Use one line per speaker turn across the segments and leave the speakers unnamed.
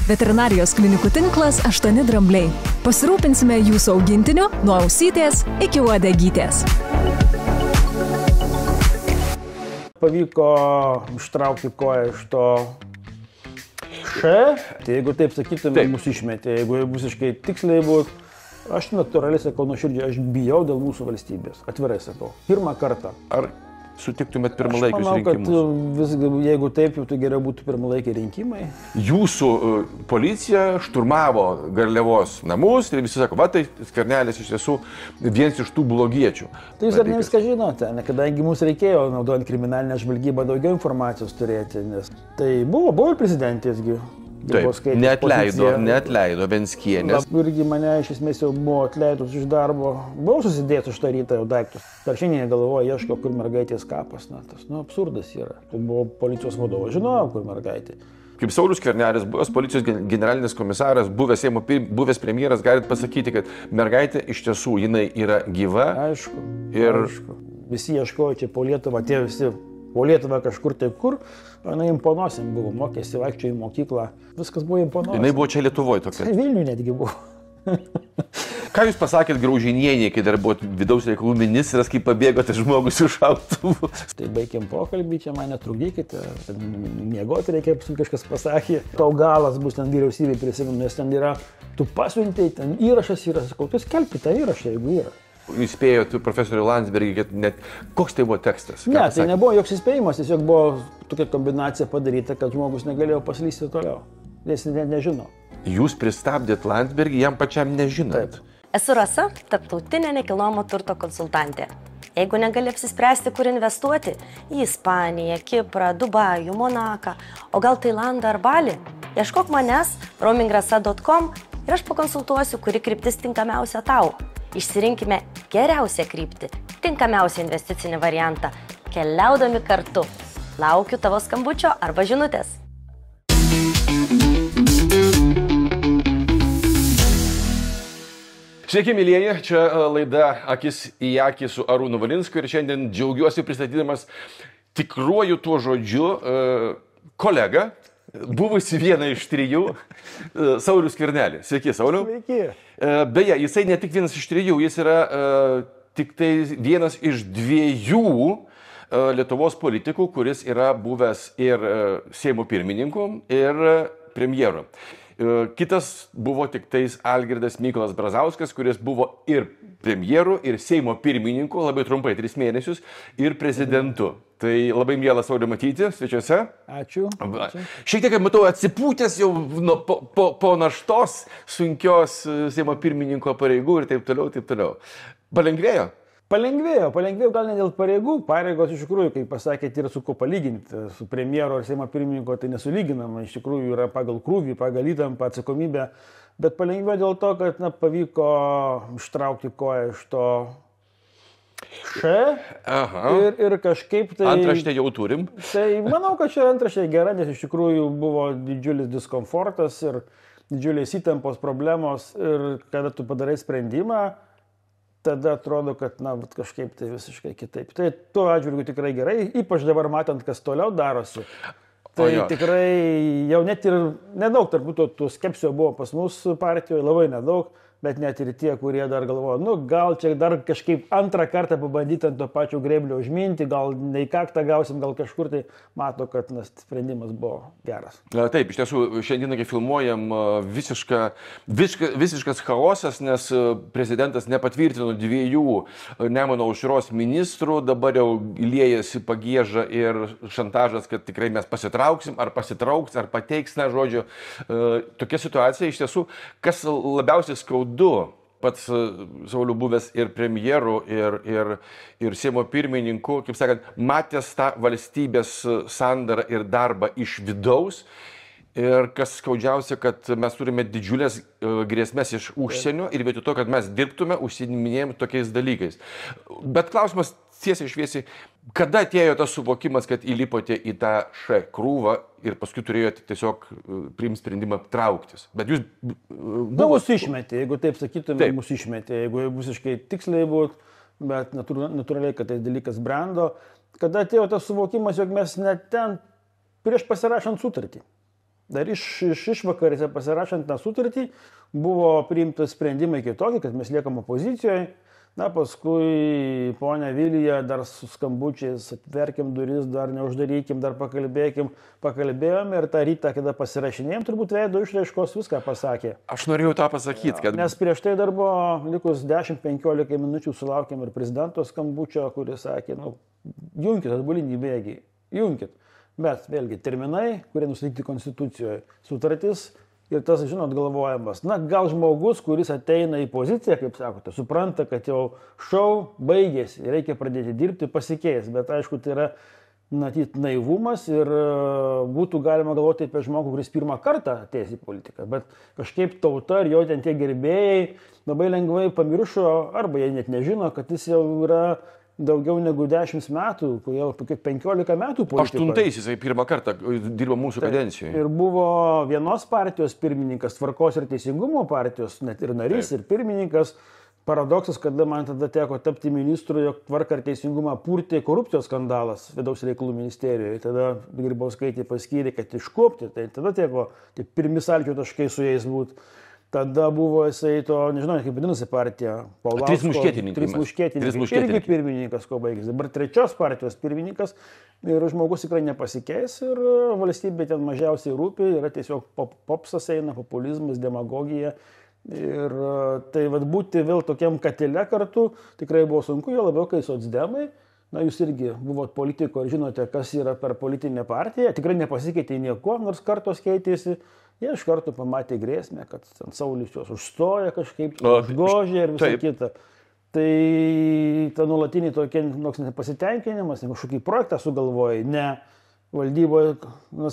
Veterinarijos klinikų tinklas 8 drambliai. Pasirūpinsime jūsų augintiniu nuo ausytės iki uodegytės.
Pavyko ištraukti koją iš to tai jeigu taip sakytume, mus išmetė, jeigu visiškai tiksliai būtų, aš natūraliai sakau nuoširdžiai, aš bijau dėl mūsų valstybės, atvirai sakau, pirmą kartą.
Ar sutiktumėt pirmalaikius rinkimus?
Aš manau, kad visgi, jeigu taip, jau tai geriau būtų pirmalaikiai rinkimai.
Jūsų policija šturmavo Garliavos namus ir visi sako, va tai Skvernelis iš tiesų vienas iš tų blogiečių.
Tai jūs dar ne viską žinote, kadangi mums reikėjo, naudojant kriminalinę žvalgybą, daugiau informacijos turėti, nes tai buvo ir prezidentėsgi.
Taip, neatleido Venckienės.
Irgi mane iš esmės jau buvo atleidus iš darbo. Buvau susidėjęs už tą rytą jau daiktus. Dar šiandien galvoju, ieško, kur mergaitės kapas. Tas absurdas yra. Buvau policijos vadovas, žinojau, kur mergaitė.
Kaip Saulius Skvernelis, buvęs policijos generalinis komisaras, buvęs premjeras, galite pasakyti, kad mergaitė iš tiesų jinai yra gyva.
Aišku. Visi ieškojo čia po Lietuvą, tie visi po Lietuvą kažkur taip kur, jinai imponosim buvo, mokėsi, vaikščiojo į mokyklą, viskas buvo imponosim.
Jinai buvo čia Lietuvoje tokia.
Vilniuje netgi buvo.
Ką jūs pasakėt Graužinienei, kai dar buvo vidaus reikalų ministras, kai pabėgote žmogus iš šautuvų?
Tai baigėm pokalbį, čia mane trukdykite, miegoti reikia, kažkas pasakė. Tau galas bus ten vyriausybei prisimenu, nes ten yra, tu pasiuntei, ten įrašas yra, sakau, tu skelbki tą įrašą, jeigu yra.
Jūs spėjote profesorių Landsbergį, kad net koks tai buvo tekstas?
Ne, tai nebuvo joks įspėjimas, tiesiog buvo tokia kombinacija padaryta, kad žmogus negalėjo paslysti toliau. Jis net nežino.
Jūs pristabdėt Landsbergį, jam pačiam nežinant.
Taip.
Esu Rasa, tarptautinė nekilnojamo turto konsultantė. Jeigu negali apsispręsti, kur investuoti - į Ispaniją, Kiprą, Dubajų, Monaką, o gal Tailandą ar Balį, ieškok manęs roamingrasa.com ir aš pakonsultuosiu, kuri kryptis tinkamiausia tau. Išsirinkime geriausią kryptį, tinkamiausią investicinį variantą, keliaudami kartu. Laukiu tavo skambučio arba žinutės.
Sveiki, mylieji, čia laida Akis į akį su Arūnu Valinsku ir šiandien džiaugiuosi pristatydamas tikruoju tuo žodžiu kolegą, buvusi viena iš 3, Saulius Skvernelį. Sveiki, Sauliu.
Sveiki.
Beje, jisai ne tik vienas iš 3, jis yra tik tai vienas iš 2 Lietuvos politikų, kuris yra buvęs ir Seimo pirmininku, ir premjeru. Kitas buvo tik tais Algirdas Mykolas Brazauskas, kuris buvo ir premjeru, ir Seimo pirmininku, labai trumpai 3 mėnesius, ir prezidentu. Tai labai miela Sauliu matyti svečiuose.
Ačiū.
Šiek tiek, matau, atsipūtęs jau po naštos sunkios Seimo pirmininko pareigų ir taip toliau. Palengvėjo?
Palengvėjo gal ne dėl pareigų. Pareigos iš tikrųjų, kaip pasakėte, yra su ko palyginti. Su premjero ar Seimo pirmininko tai nesulyginama. Iš tikrųjų yra pagal krūvį, pagal įtampą, atsakomybę. Bet palengvėjo dėl to, kad pavyko ištraukti koją iš to ir kažkaip tai...
Antraštę jau turim.
Tai manau, kad čia antraštė gera, nes iš tikrųjų buvo didžiulis diskomfortas ir didžiulės įtampos problemos ir kada tu padarai sprendimą, tada atrodo, kad kažkaip tai visiškai kitaip. Tai tuo atžvilgiu tikrai gerai, ypač dabar matant, kas toliau darosi. Tai tikrai jau net ir nedaug, turbūt tų skepsio buvo pas mus partijoje, labai nedaug. Bet net ir tie, kurie dar galvoja, gal čia dar kažkaip antrą kartą pabandyti ant to pačio grėblio užminti, gal nei kaktą gausim, gal kažkur tai mato, kad sprendimas buvo geras.
Taip, iš tiesų, šiandien, kai filmuojam, visiškas chaosas, nes prezidentas nepatvirtino 2 Nemuno aušros ministrų, dabar jau liejasi pagieža ir šantažas, kad tikrai mes pasitrauksim, ar pasitrauks, ar pateiks, žodžiu. Tokia situacija iš tiesų, kas labiausiai skaudu, pats Sauliu buvęs ir premjeru, ir Seimo pirmininku, kaip sakant, matęs tą valstybės sandarą ir darbą iš vidaus. Ir kas skaudžiausia, kad mes turime didžiulės grėsmės iš užsienio ir vietoj to, kad mes dirbtume, užsiiminėjom tokiais dalykais. Bet klausimas tiesiai šviesiai, kada atėjo tas suvokimas, kad įlipote į tą krūvą ir paskui turėjote tiesiog priimti sprendimą trauktis? Bet jūs...
Mus išmetė, jeigu taip sakytume, mus išmetė, jeigu visiškai tiksliai būt, bet natūraliai, kad tai dalykas brendo. Kada atėjo tas suvokimas, jog mes net ten prieš pasirašant sutartį. Dar išvakarėse pasirašant tą sutartį buvo priimtas sprendimai kitokie, kad mes liekam opozicijoje. Na, paskui ponia Vilija dar su skambučiais atverkim duris, dar neuždarykim, dar pakalbėjom ir tą rytą, kada pasirašinėjom, turbūt veido išraiškos viską pasakė.
Aš norėjau tą pasakyti, kad...
Nes prieš tai dar buvo likus 10-15 minučių sulaukėm ir prezidento skambučio, kuris sakė, junkit atbulinį bėgį, junkit. Bet vėlgi terminai, kurie nustatyti konstitucijoje, sutartis. Ir tas, žinot, galvojamas, gal žmogus, kuris ateina į poziciją, kaip sakote, supranta, kad jau šou baigėsi, reikia pradėti dirbti, pasikeis. Bet aišku, tai yra, matyt, naivumas ir būtų galima galvoti apie žmogų, kuris pirmą kartą ateis į politiką. Bet kažkaip tauta ir jo ten tie gerbėjai labai lengvai pamiršo, arba jie net nežino, kad jis jau yra daugiau negu 10 metų, jau 15 metų politikoje.
8 jisai pirmą kartą dirbo mūsų kadencijoje.
Ir buvo vienos partijos pirmininkas, Tvarkos ir Teisingumo partijos, net ir narys, ir pirmininkas. Paradoksas, kada man tada teko tapti ministru, jog Tvarką ir Teisingumą purtė korupcijos skandalas Vidaus reikalų ministerijoje. Tada Grybauskaitė paskyrė, kad iškuopti, tai tada teko pirmi sąlyčio taškai su jais būti. Tada buvo jisai to, nežinau, kaip vadinasi partija.
Trys muškietininkai.
Irgi pirmininkas, ko baigėsi. Dabar trečios partijos pirmininkas ir žmogus tikrai nepasikeis ir valstybė ten mažiausiai rūpi, yra tiesiog popsas eina, populizmas, demagogija. Ir tai būti vėl tokiam katile kartu tikrai buvo sunku, jo labiau kai socdemai. Jūs irgi buvot politiko ir žinote, kas yra per politinę partiją. Tikrai nepasikeitė nieko, nors kartos keitėsi. Jie iš karto pamatė grėsmę, kad Saulius juos užstoja kažkaip, užgožė ir visą kitą. Tai ta nuolatinė tokia nepasitenkinimas, kažkokį projektą sugalvoja, ne. Valdyboje,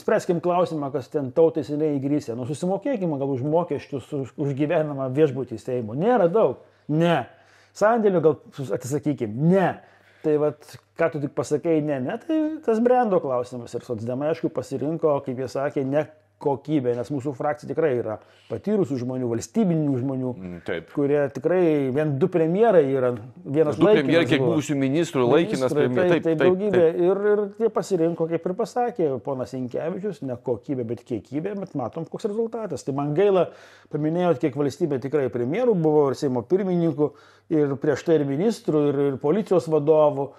spręskim klausimą, kas ten tautai seniai įgrįsė. Susimokėkime gal už mokesčius, už gyvenamą viešbutį Seimo. Nėra daug. Ne. Sandėlių gal atsisakykim. Ne. Tai ką tu tik pasakei, ne, tai tas brendo klausimas. Ir socdemai, aišku, pasirinko, kaip jie sakė, ne kokybė, nes mūsų frakcija tikrai yra patyrusių žmonių, valstybinių žmonių, kurie tikrai du premjerai yra, vienas laikinas.
Du premjerai, kiek buvusių ministrų, laikinas premjerai.
Taip, daugybė. Ir jie pasirinko, kaip ir pasakė ponas Sinkevičius, ne kokybė, bet kiekybė, bet matom, koks rezultatas. Tai man gaila, paminėjot, kiek valstybė tikrai premjerų buvo ir Seimo pirmininkų, ir prieš tai ir ministrų, ir policijos vadovų.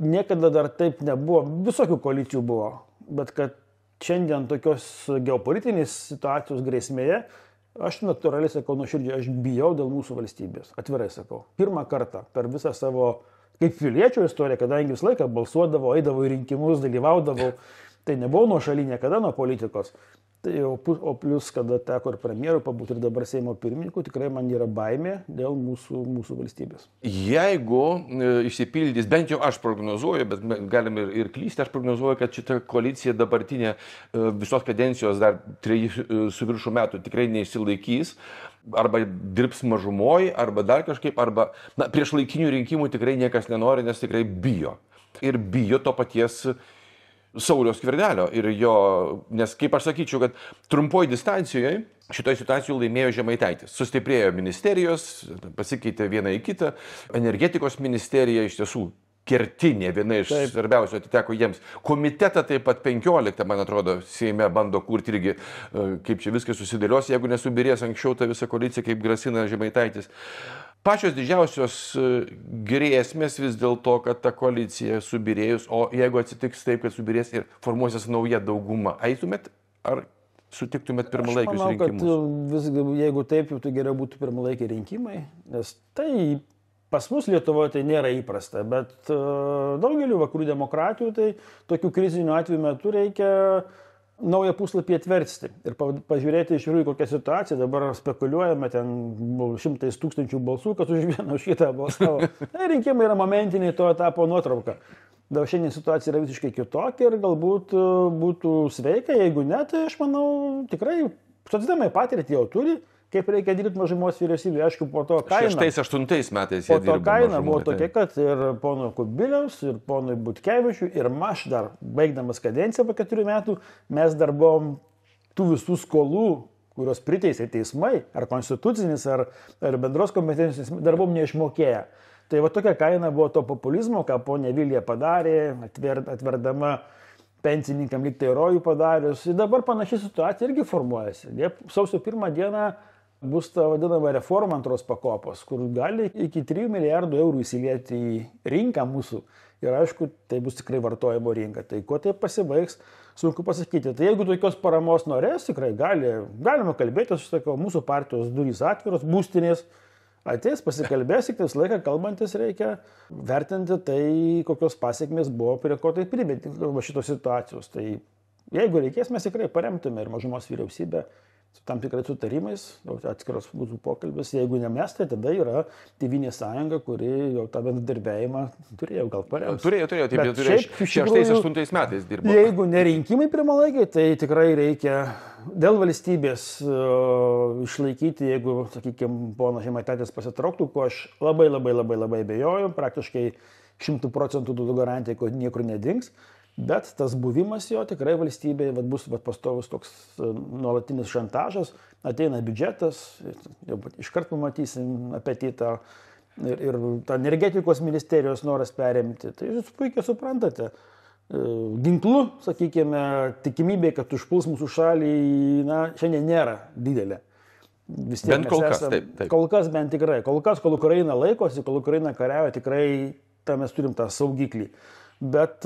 Niekada dar taip nebuvo, visokių koalicijų buvo, bet kad šiandien tokios geopolitinės situacijos grėsmėje, aš natūraliai sakau nuoširdžiai, aš bijau dėl mūsų valstybės. Atvirai sakau. Pirmą kartą per visą savo, kaip piliečio istoriją, kadangi visą laiką balsuodavau, eidavau į rinkimus, dalyvaudavau, tai nebuvau nuošaly niekada nuo politikos. Tai o plus, kada teko ir premjeru pabūti ir dabar Seimo pirmininku, tikrai man yra baimė dėl mūsų valstybės.
Jeigu išsipildys, bent jau aš prognozuoju, bet galim ir klysti, aš prognozuoju, kad šita koalicija dabartinė visos kadencijos dar 3 su viršų metų tikrai neišsilaikys, arba dirbs mažumoj, arba dar kažkaip, arba prieš laikinių rinkimų tikrai niekas nenori, nes tikrai bijo. Ir bijo to paties Sauliaus Skvernelio ir jo, nes kaip aš sakyčiau, kad trumpoj distancijoje šitoje situacijoje laimėjo Žemaitaitis. Sustiprėjo ministerijos, pasikeitė viena į kitą, energetikos ministerija iš tiesų kertinė, viena iš svarbiausių atiteko jiems. Komitetą taip pat 15, man atrodo, Seime bando kurti irgi, kaip čia viskas susidėlios, jeigu nesubirės anksčiau ta visa koalicija, kaip grasina Žemaitaitis. Pačios didžiausios grėsmės vis dėlto, kad ta koalicija subirėjus, o jeigu atsitiks taip, kad subirės ir formuosis nauja dauguma, eitumėt ar sutiktumėt pirmalaikius rinkimus?
Aš manau, kad visgi, jeigu taip, jau tai geriau būtų pirmalaikiai rinkimai, nes tai pas mus Lietuvoje tai nėra įprasta, bet daugeliu vakarų demokratijų tai tokių krizinių atvejų metu reikia naują puslapį atversti ir pažiūrėti iš tikrųjų kokią situaciją. Dabar spekuliuojame ten 100 000 balsų, kad už vieną už kitą balsavo. Rinkimai yra momentiniai to etapo nuotrauka. Dabar šiandien situacija yra visiškai kitokia ir galbūt būtų sveika, jeigu ne, tai aš manau tikrai socdemai patirtį jau turi, kaip reikia dirbti mažumos vyriausybėje. Aišku, po to kaina.
6-8 metais jie dirbo.
Po to kaina buvo tokia, kad ir pono Kubiliaus, ir ponui Butkevičiui, ir aš dar, baigdamas kadenciją po 4 metų, mes dar buvom tų visų skolų, kurios priteisė teismai, ar konstitucinis, ar bendros kompetencijos, dar buvom neišmokėję. Tai tokia kaina buvo to populizmo, ką ponė Vilija padarė, atverdama pensininkam lyg tai rojų padarius. Ir dabar panaši situacija irgi formuojasi. Sausio 1 dieną bus ta vadinama reforma antros pakopos, kur gali iki 3 milijardų eurų įsilieti į rinką mūsų. Ir aišku, tai bus tikrai vartojimo rinka. Tai kuo tai pasibaigs, sunku pasakyti. Tai jeigu tokios paramos norės, tikrai galima kalbėti, aš sakau, mūsų partijos durys atviros, būstinės, ateis, pasikalbės, tik visą laiką kalbantis reikia vertinti tai, kokios pasiekmės buvo, prie ko tai privedė šitos situacijos. Tai jeigu reikės, mes tikrai paremtume ir mažumos vyriausybę su tam tikrais sutarimais, atskiros būtų pokalbis. Jeigu ne mes, tai tada yra Tėvynės sąjunga, kuri jau tą bendradarbiavimą turėjo gal parems.
Turėjo, taip jau turėjo. 6-8 metais dirbo.
Jeigu nerinkimai pirmalaikiai, tai tikrai reikia dėl valstybės išlaikyti, jeigu, sakykime, ponas Žemaitaitis pasitrauktų, ko aš labai abejoju, praktiškai 100% duodu garantiją, kad niekur nedings. Bet tas buvimas jo tikrai valstybėje bus pastovus toks nuolatinis šantažas, ateina biudžetas, iškart pamatysim apetitą ir tą energetikos ministerijos noras perimti. Tai jūs puikiai suprantate, ginklų, sakykime, tikimybė, kad užpuls mūsų šalį, šiandien nėra didelė.
Bent kol kas, taip.
Kol kas bent tikrai. Kol Ukraina laikosi, kol Ukraina kariauja, tikrai mes turim tą saugiklį. Bet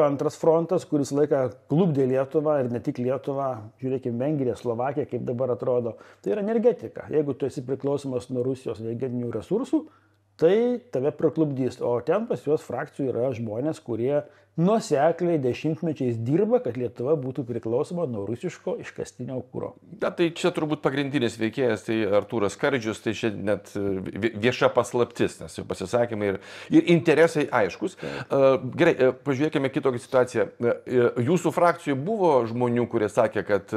antras frontas, kuris laiką klubdė Lietuvą ir ne tik Lietuvą, žiūrėkime, Vengrija, Slovakija, kaip dabar atrodo, tai yra energetika. Jeigu tu esi priklausomas nuo Rusijos energetinių resursų, tai tave priklubdys. O ten pas juos frakcijų yra žmonės, kurie nuosekliai dešimtmečiais dirba, kad Lietuva būtų priklausoma nuo rusiško iškastinio kuro.
Tai čia turbūt pagrindinis veikėjas, tai Artūras Skardžius, tai čia net vieša paslaptis, nes jau pasisakymai ir interesai aiškus. Gerai, pažiūrėkime kitokią situaciją. Jūsų frakcijoje buvo žmonių, kurie sakė, kad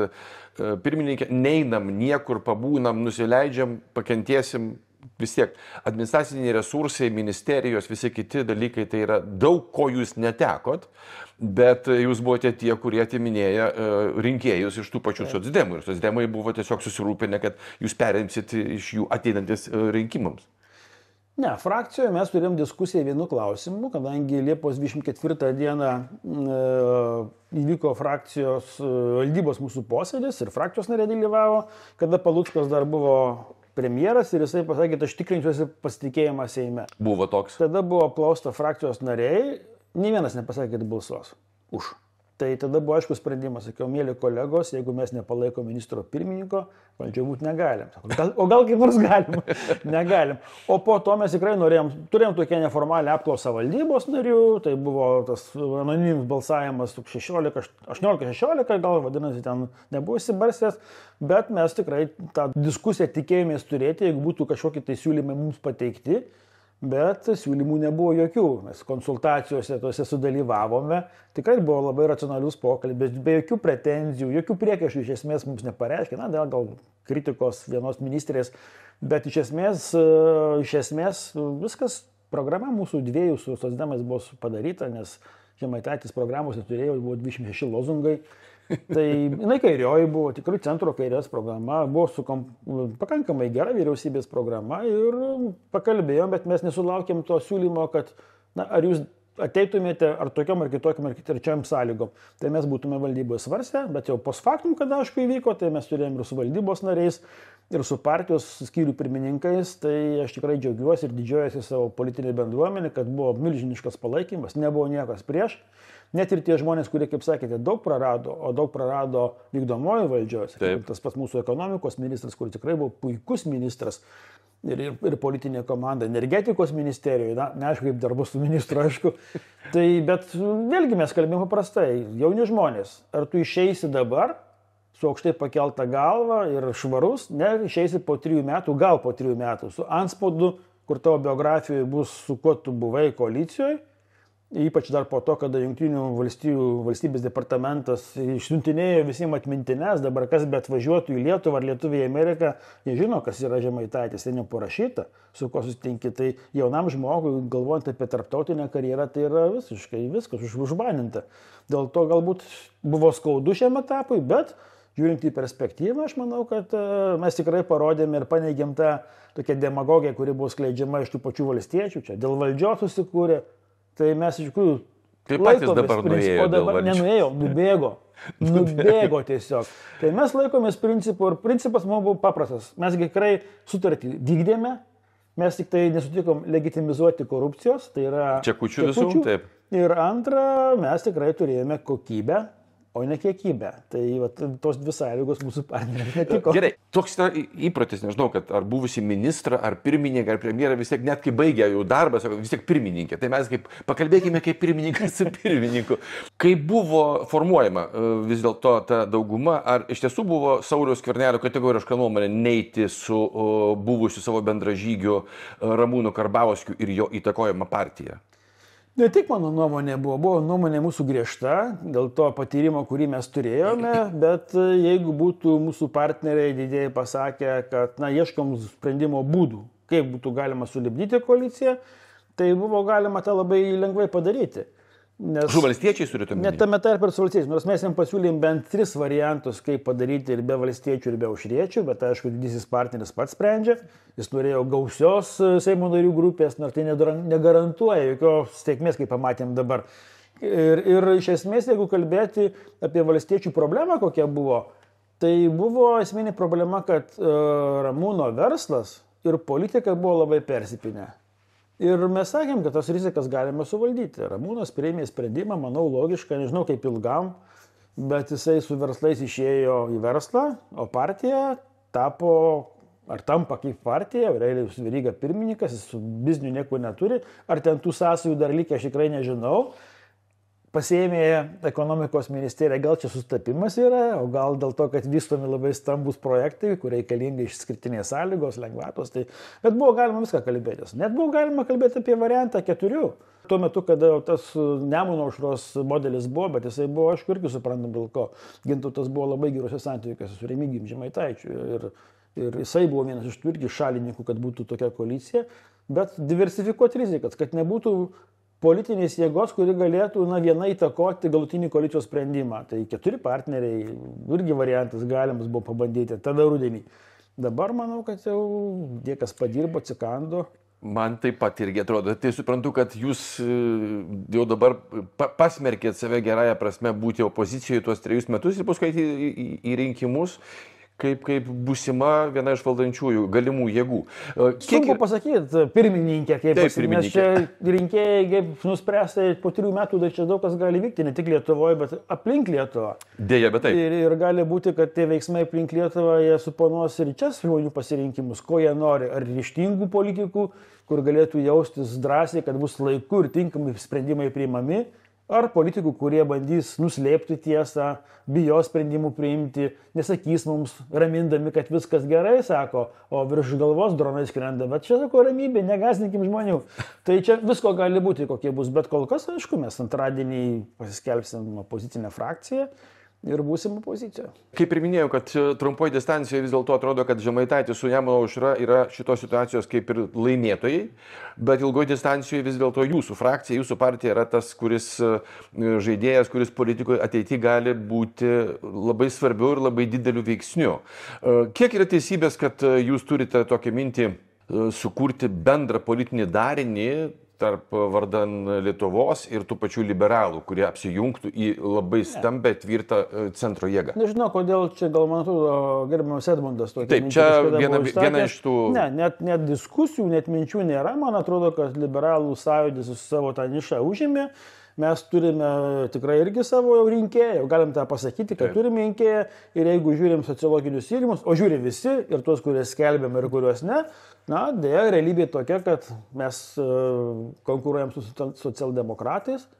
pirmininkė, neinam niekur, pabūnam, nusileidžiam, pakentiesim. Vis tiek administraciniai resursai, ministerijos, visi kiti dalykai, tai yra daug ko jūs netekot, bet jūs buvote tie, kurie atiminėja rinkėjus iš tų pačių socdemų. Ir socdemai buvo tiesiog susirūpinę, kad jūs perimsit iš jų ateinantis rinkimams.
Ne, frakcijoje mes turėjom diskusiją vienu klausimu, kadangi Liepos 24 dieną įvyko frakcijos valdybos mūsų posėdis ir frakcijos nariai dalyvavo, kada Paluckas dar buvo premjeras ir jisai pasakė, kad aš tikrinsiuosi pasitikėjimą Seime.
Buvo toks.
Tada buvo apklausta frakcijos nariai, nei vienas nepasakė, kad balsuos už. Tai tada buvo aiškus sprendimas, sakiau, mėly kolegos, jeigu mes nepalaiko ministro pirmininko, valdžia būti negalim. O gal kaip nors galim? Negalim. O po to mes tikrai turėjom tokią neformalią apklausą valdybos narių, tai buvo tas anoniminis balsavimas 18-16, gal vadinasi, ten nebuvo įsibarsęs, bet mes tikrai tą diskusiją tikėjomės turėti, jeigu būtų kažkokie tai siūlymai mums pateikti. Bet siūlymų nebuvo jokių. Mes konsultacijose tuose sudalyvavome. Tikrai buvo labai racionalius pokalbis, be jokių pretenzijų, jokių priekaištų iš esmės mums nepareiškė. Gal kritikos vienos ministrės, bet iš esmės viskas, programa mūsų dviejų su socdemais buvo padaryta, nes Žemaitaitis programos neturėjo, buvo 26 lozungai. Tai jinai kairioji buvo, tikrai centro kairės programa, buvo pakankamai gera vyriausybės programa ir pakalbėjom, bet mes nesulaukėm to siūlymo, kad ar jūs ateitumėte ar tokiam ar kitokiam ar trečiam sąlygom. Tai mes būtume valdyboje svarstę, bet jau post factum, kada aišku įvyko, tai mes turėjom ir su valdybos nariais, ir su partijos skyrių pirmininkais, tai aš tikrai džiaugiuosi ir didžiuojuosi savo politinį bendruomenį, kad buvo milžiniškas palaikymas, nebuvo niekas prieš. Net ir tie žmonės, kurie, kaip sakėte, daug prarado, o daug prarado vykdomoji valdžios. Tas pats mūsų ekonomikos ministras, kuris tikrai buvo puikus ministras ir politinė komanda, energetikos ministerijoje, neaišku, kaip dar bus su ministru, aišku. Tai, bet vėlgi mes kalbėjome paprastai, jauni žmonės, ar tu išeisi dabar su aukštai pakelta galva ir švarus, ne, išeisi po 3 metų, gal po 3 metų, su antspaudu, kur tavo biografijoje bus, su kuo tu buvai koalicijoje. Ypač dar po to, kada Jungtinių valstybės departamentas išsiuntinėjo visiems atmintinės, dabar kas bet važiuotų į Lietuvą ar Lietuvą į Ameriką, jie žino, kas yra Žemaitaitis, tai neparašyta, su ko susitinki. Tai jaunam žmogui, galvojant apie tarptautinę karjerą, tai yra visiškai viskas užbaninta. Dėl to galbūt buvo skaudu šiam etapui, bet žiūrint į perspektyvą, aš manau, kad mes tikrai parodėme ir paneigėm tą tokią demagogiją, kuri buvo skleidžiama iš tų pačių valstiečių, čia dėl valdžios susikūrė. Tai mes iš tikrųjų
Kaip patys
laikomės
dabar
principo,
nuėjo
o
dėl
dabar
valdžios.
nenujėjo, nubėgo tiesiog. Tai mes laikomės principų ir principas mums buvo paprastas. Mes tikrai sutartį vykdėme, mes tik tai nesutikom legitimizuoti korupcijos, tai yra
Čekučių visų, taip.
Ir antra, mes tikrai turėjome kokybę, o ne kiekybę. Tai tos dvi sąlygos mūsų partneriams netiko.
Gerai, toks yra įprotis, nežinau, kad ar buvusi ministra, ar pirmininkė, ar premjera, vis tiek net kai baigia jų darbą, sako, vis tiek pirmininkė. Tai mes pakalbėkime kaip pirmininkas su pirmininku. Kai buvo formuojama vis dėlto ta dauguma, ar iš tiesų buvo Sauliaus Skvernelio kategoriška nuomonė neiti su buvusiu savo bendražygiu Ramūnu Karbauskiu ir jo įtakojama partija?
Ne tik mano nuomonė buvo nuomonė mūsų griežta, dėl to patyrimo, kurį mes turėjome, bet jeigu būtų mūsų partneriai didėjai pasakę, kad ieškom sprendimo būdų, kaip būtų galima sulipdyti koaliciją, tai buvo galima tą labai lengvai padaryti.
Su valstiečiais turite omeny?
Net tame tarp ir su valstiečiais, nors mes jiems pasiūlėm bent 3 variantus, kaip padaryti ir be valstiečių, ir be aušriečių, bet aišku, didysis partneris pats sprendžia. Jis norėjo gausios Seimo narių grupės, nors tai negarantuoja jokios sėkmės, kaip pamatėm dabar. Ir iš esmės, jeigu kalbėti apie valstiečių problemą, kokia buvo, tai buvo esminė problema, kad Ramūno verslas ir politika buvo labai persipinę. Ir mes sakėm, kad tas rizikas galime suvaldyti. Ramūnas priėmė sprendimą, manau, logišką, nežinau kaip ilgam, bet jisai su verslais išėjo į verslą, o partija tapo, ar tampa kaip partija, Aurelijus Veryga pirmininkas, jis su bizniu nieko neturi, ar ten tų sąsajų dar likę, aš tikrai nežinau. Pasiėmė ekonomikos ministerija, gal čia sustapimas yra, o gal dėl to, kad vystomi labai stambus projektai, kur reikalinga išskirtinės sąlygos, lengvatos. Bet buvo galima viską kalbėtis. Net buvo galima kalbėti apie variantą 4. Tuo metu, kada tas Nemuno aušros modelis buvo, bet jisai buvo, aišku, irgi suprantam, dėl ko Gintautas buvo labai gerose santykiuose su Remigijum Žemaitaičiu. Ir jisai buvo vienas iš tų irgi šalininkų, kad būtų tokia koalicija. Bet diversifikuoti rizikas, kad nebūtų politinės jėgos, kuri galėtų viena įtakoti galutinį koalicijos sprendimą. Tai 4 partneriai, irgi variantas galimas buvo pabandyti, tada rudenį. Dabar manau, kad jau dėkas padirbo, atsikando.
Man taip pat irgi atrodo. Tai suprantu, kad jūs jau dabar pasmerkėt save gerąją prasme būti opozicijoje tuos 3 metus ir paskui į rinkimus. Kaip būsima viena iš valdančiųjų galimų jėgų.
Sunku pasakyti, pirmininkė, kaip pasakyti, nes čia rinkėjai, kaip nuspręsta, po 3 metų dar čia daug kas gali vykti, ne tik Lietuvoje, bet aplink Lietuvą.
Dėja, bet taip.
Ir gali būti, kad tie veiksmai aplink Lietuvą, jie suponuos ir čia žmonių pasirinkimus, ko jie nori, ar ryžtingų politikų, kur galėtų jaustis drąsiai, kad bus laiku ir tinkamai sprendimai priimami, ar politikų, kurie bandys nuslėpti tiesą, bijo sprendimų priimti, nesakys mums ramindami, kad viskas gerai, sako, o virš galvos dronai skrenda, bet čia sako ramybė, negąsdinkim žmonių. Tai čia visko gali būti, kokie bus, bet kol kas, aišku, mes antradienį pasiskelbsim opozicinę frakciją ir būsim opozicijoje.
Kaip ir minėjau, kad trumpoje distancijoje vis dėlto atrodo, kad Žemaitaitis su Nemuno aušra yra šitos situacijos kaip ir laimėtojai, bet ilgoje distancijoje vis dėlto jūsų frakcija, jūsų partija yra tas, kuris žaidėjas, kuris politikoje ateityje gali būti labai svarbiu ir labai dideliu veiksniu. Kiek yra teisybės, kad jūs turite tokią mintį sukurti bendrą politinį darinį tarp vardan Lietuvos ir tų pačių liberalų, kurie apsijungtų į labai stambę, tvirtą centro jėgą?
Nežinau, kodėl čia, gal man atrodo, gerbiamas Edmundas tokia
Taip, čia viena iš tų...
Ne, net diskusijų, net minčių nėra. Man atrodo, kad liberalų sąjūdis su savo tą nišą užėmė. Mes turime tikrai irgi savo rinkėją, galim tą pasakyti, kad turime rinkėją ir jeigu žiūrim sociologinius tyrimus, o žiūri visi ir tuos, kurie skelbiam ir kuriuos ne, dėja, realybė tokia, kad mes konkuruojam su socialdemokratais.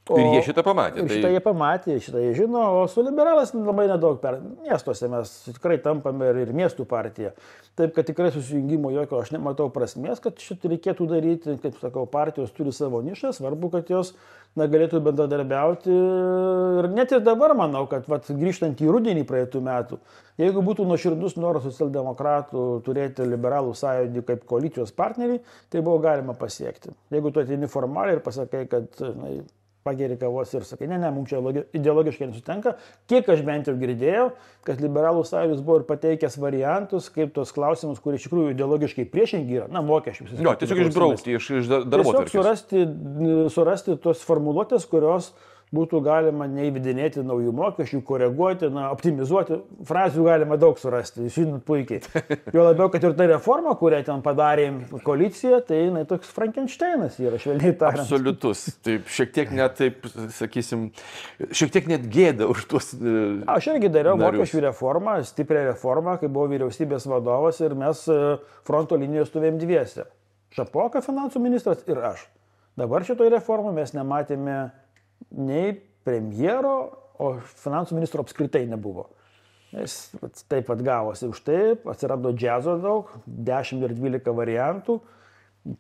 Ir jie šitą pamatė.
Ir šitą jie pamatė, šitą jie žino, o su liberalas labai nedaug miestuose mes tikrai tampame ir miestų partija. Taip, kad tikrai susijungimo jokio aš nematau prasmės, kad šitą reikėtų daryti, kaip sakau, partijos turi savo nišą, svarbu, kad jos galėtų bendradarbiauti. Ir net ir dabar manau, kad grįžtant į rudenį praeitų metų, jeigu būtų nuoširdus noras socialdemokratų turėti liberalų sąjūdį kaip koalicijos partnerį, tai buvo galima pasiekti. Jeigu tu ateini formaliai ir pasakai, kad pageri kavos ir sakai, ne, mums čia ideologiškai nesutenka. Kiek aš bent jau girdėjau, kad liberalų sąjūdis buvo ir pateikęs variantus, kaip tos klausimus, kurie iš tikrųjų ideologiškai priešingi yra, mokesčių.
Jo, tiesiog išbraukti iš darbotvarkės.
Tiesiog surasti tos formuluotės, kurios būtų galima neįvedinėti naujų mokesčių, koreguoti, optimizuoti. Frazių galima daug surasti, žinot puikiai. Jo labiau, kad ir ta reforma, kurią ten padarė koalicija, tai jinai toks Frankensteinas yra, švelniai tariant.
Absoliutus. Taip, šiek tiek net, taip, sakysim, šiek tiek net gėda už tuos...
Aš irgi dariau mokesčių reformą, stiprią reformą, kai buvau vyriausybės vadovas ir mes fronto linijoje stovėjom dviese. Šapoka finansų ministras ir aš. Dabar šitoje reformoje mes nematėme nei premjero, o finansų ministro apskritai nebuvo. Jis taip pat gavosi už tai, atsirado džiazo daug, 10 ir 12 variantų,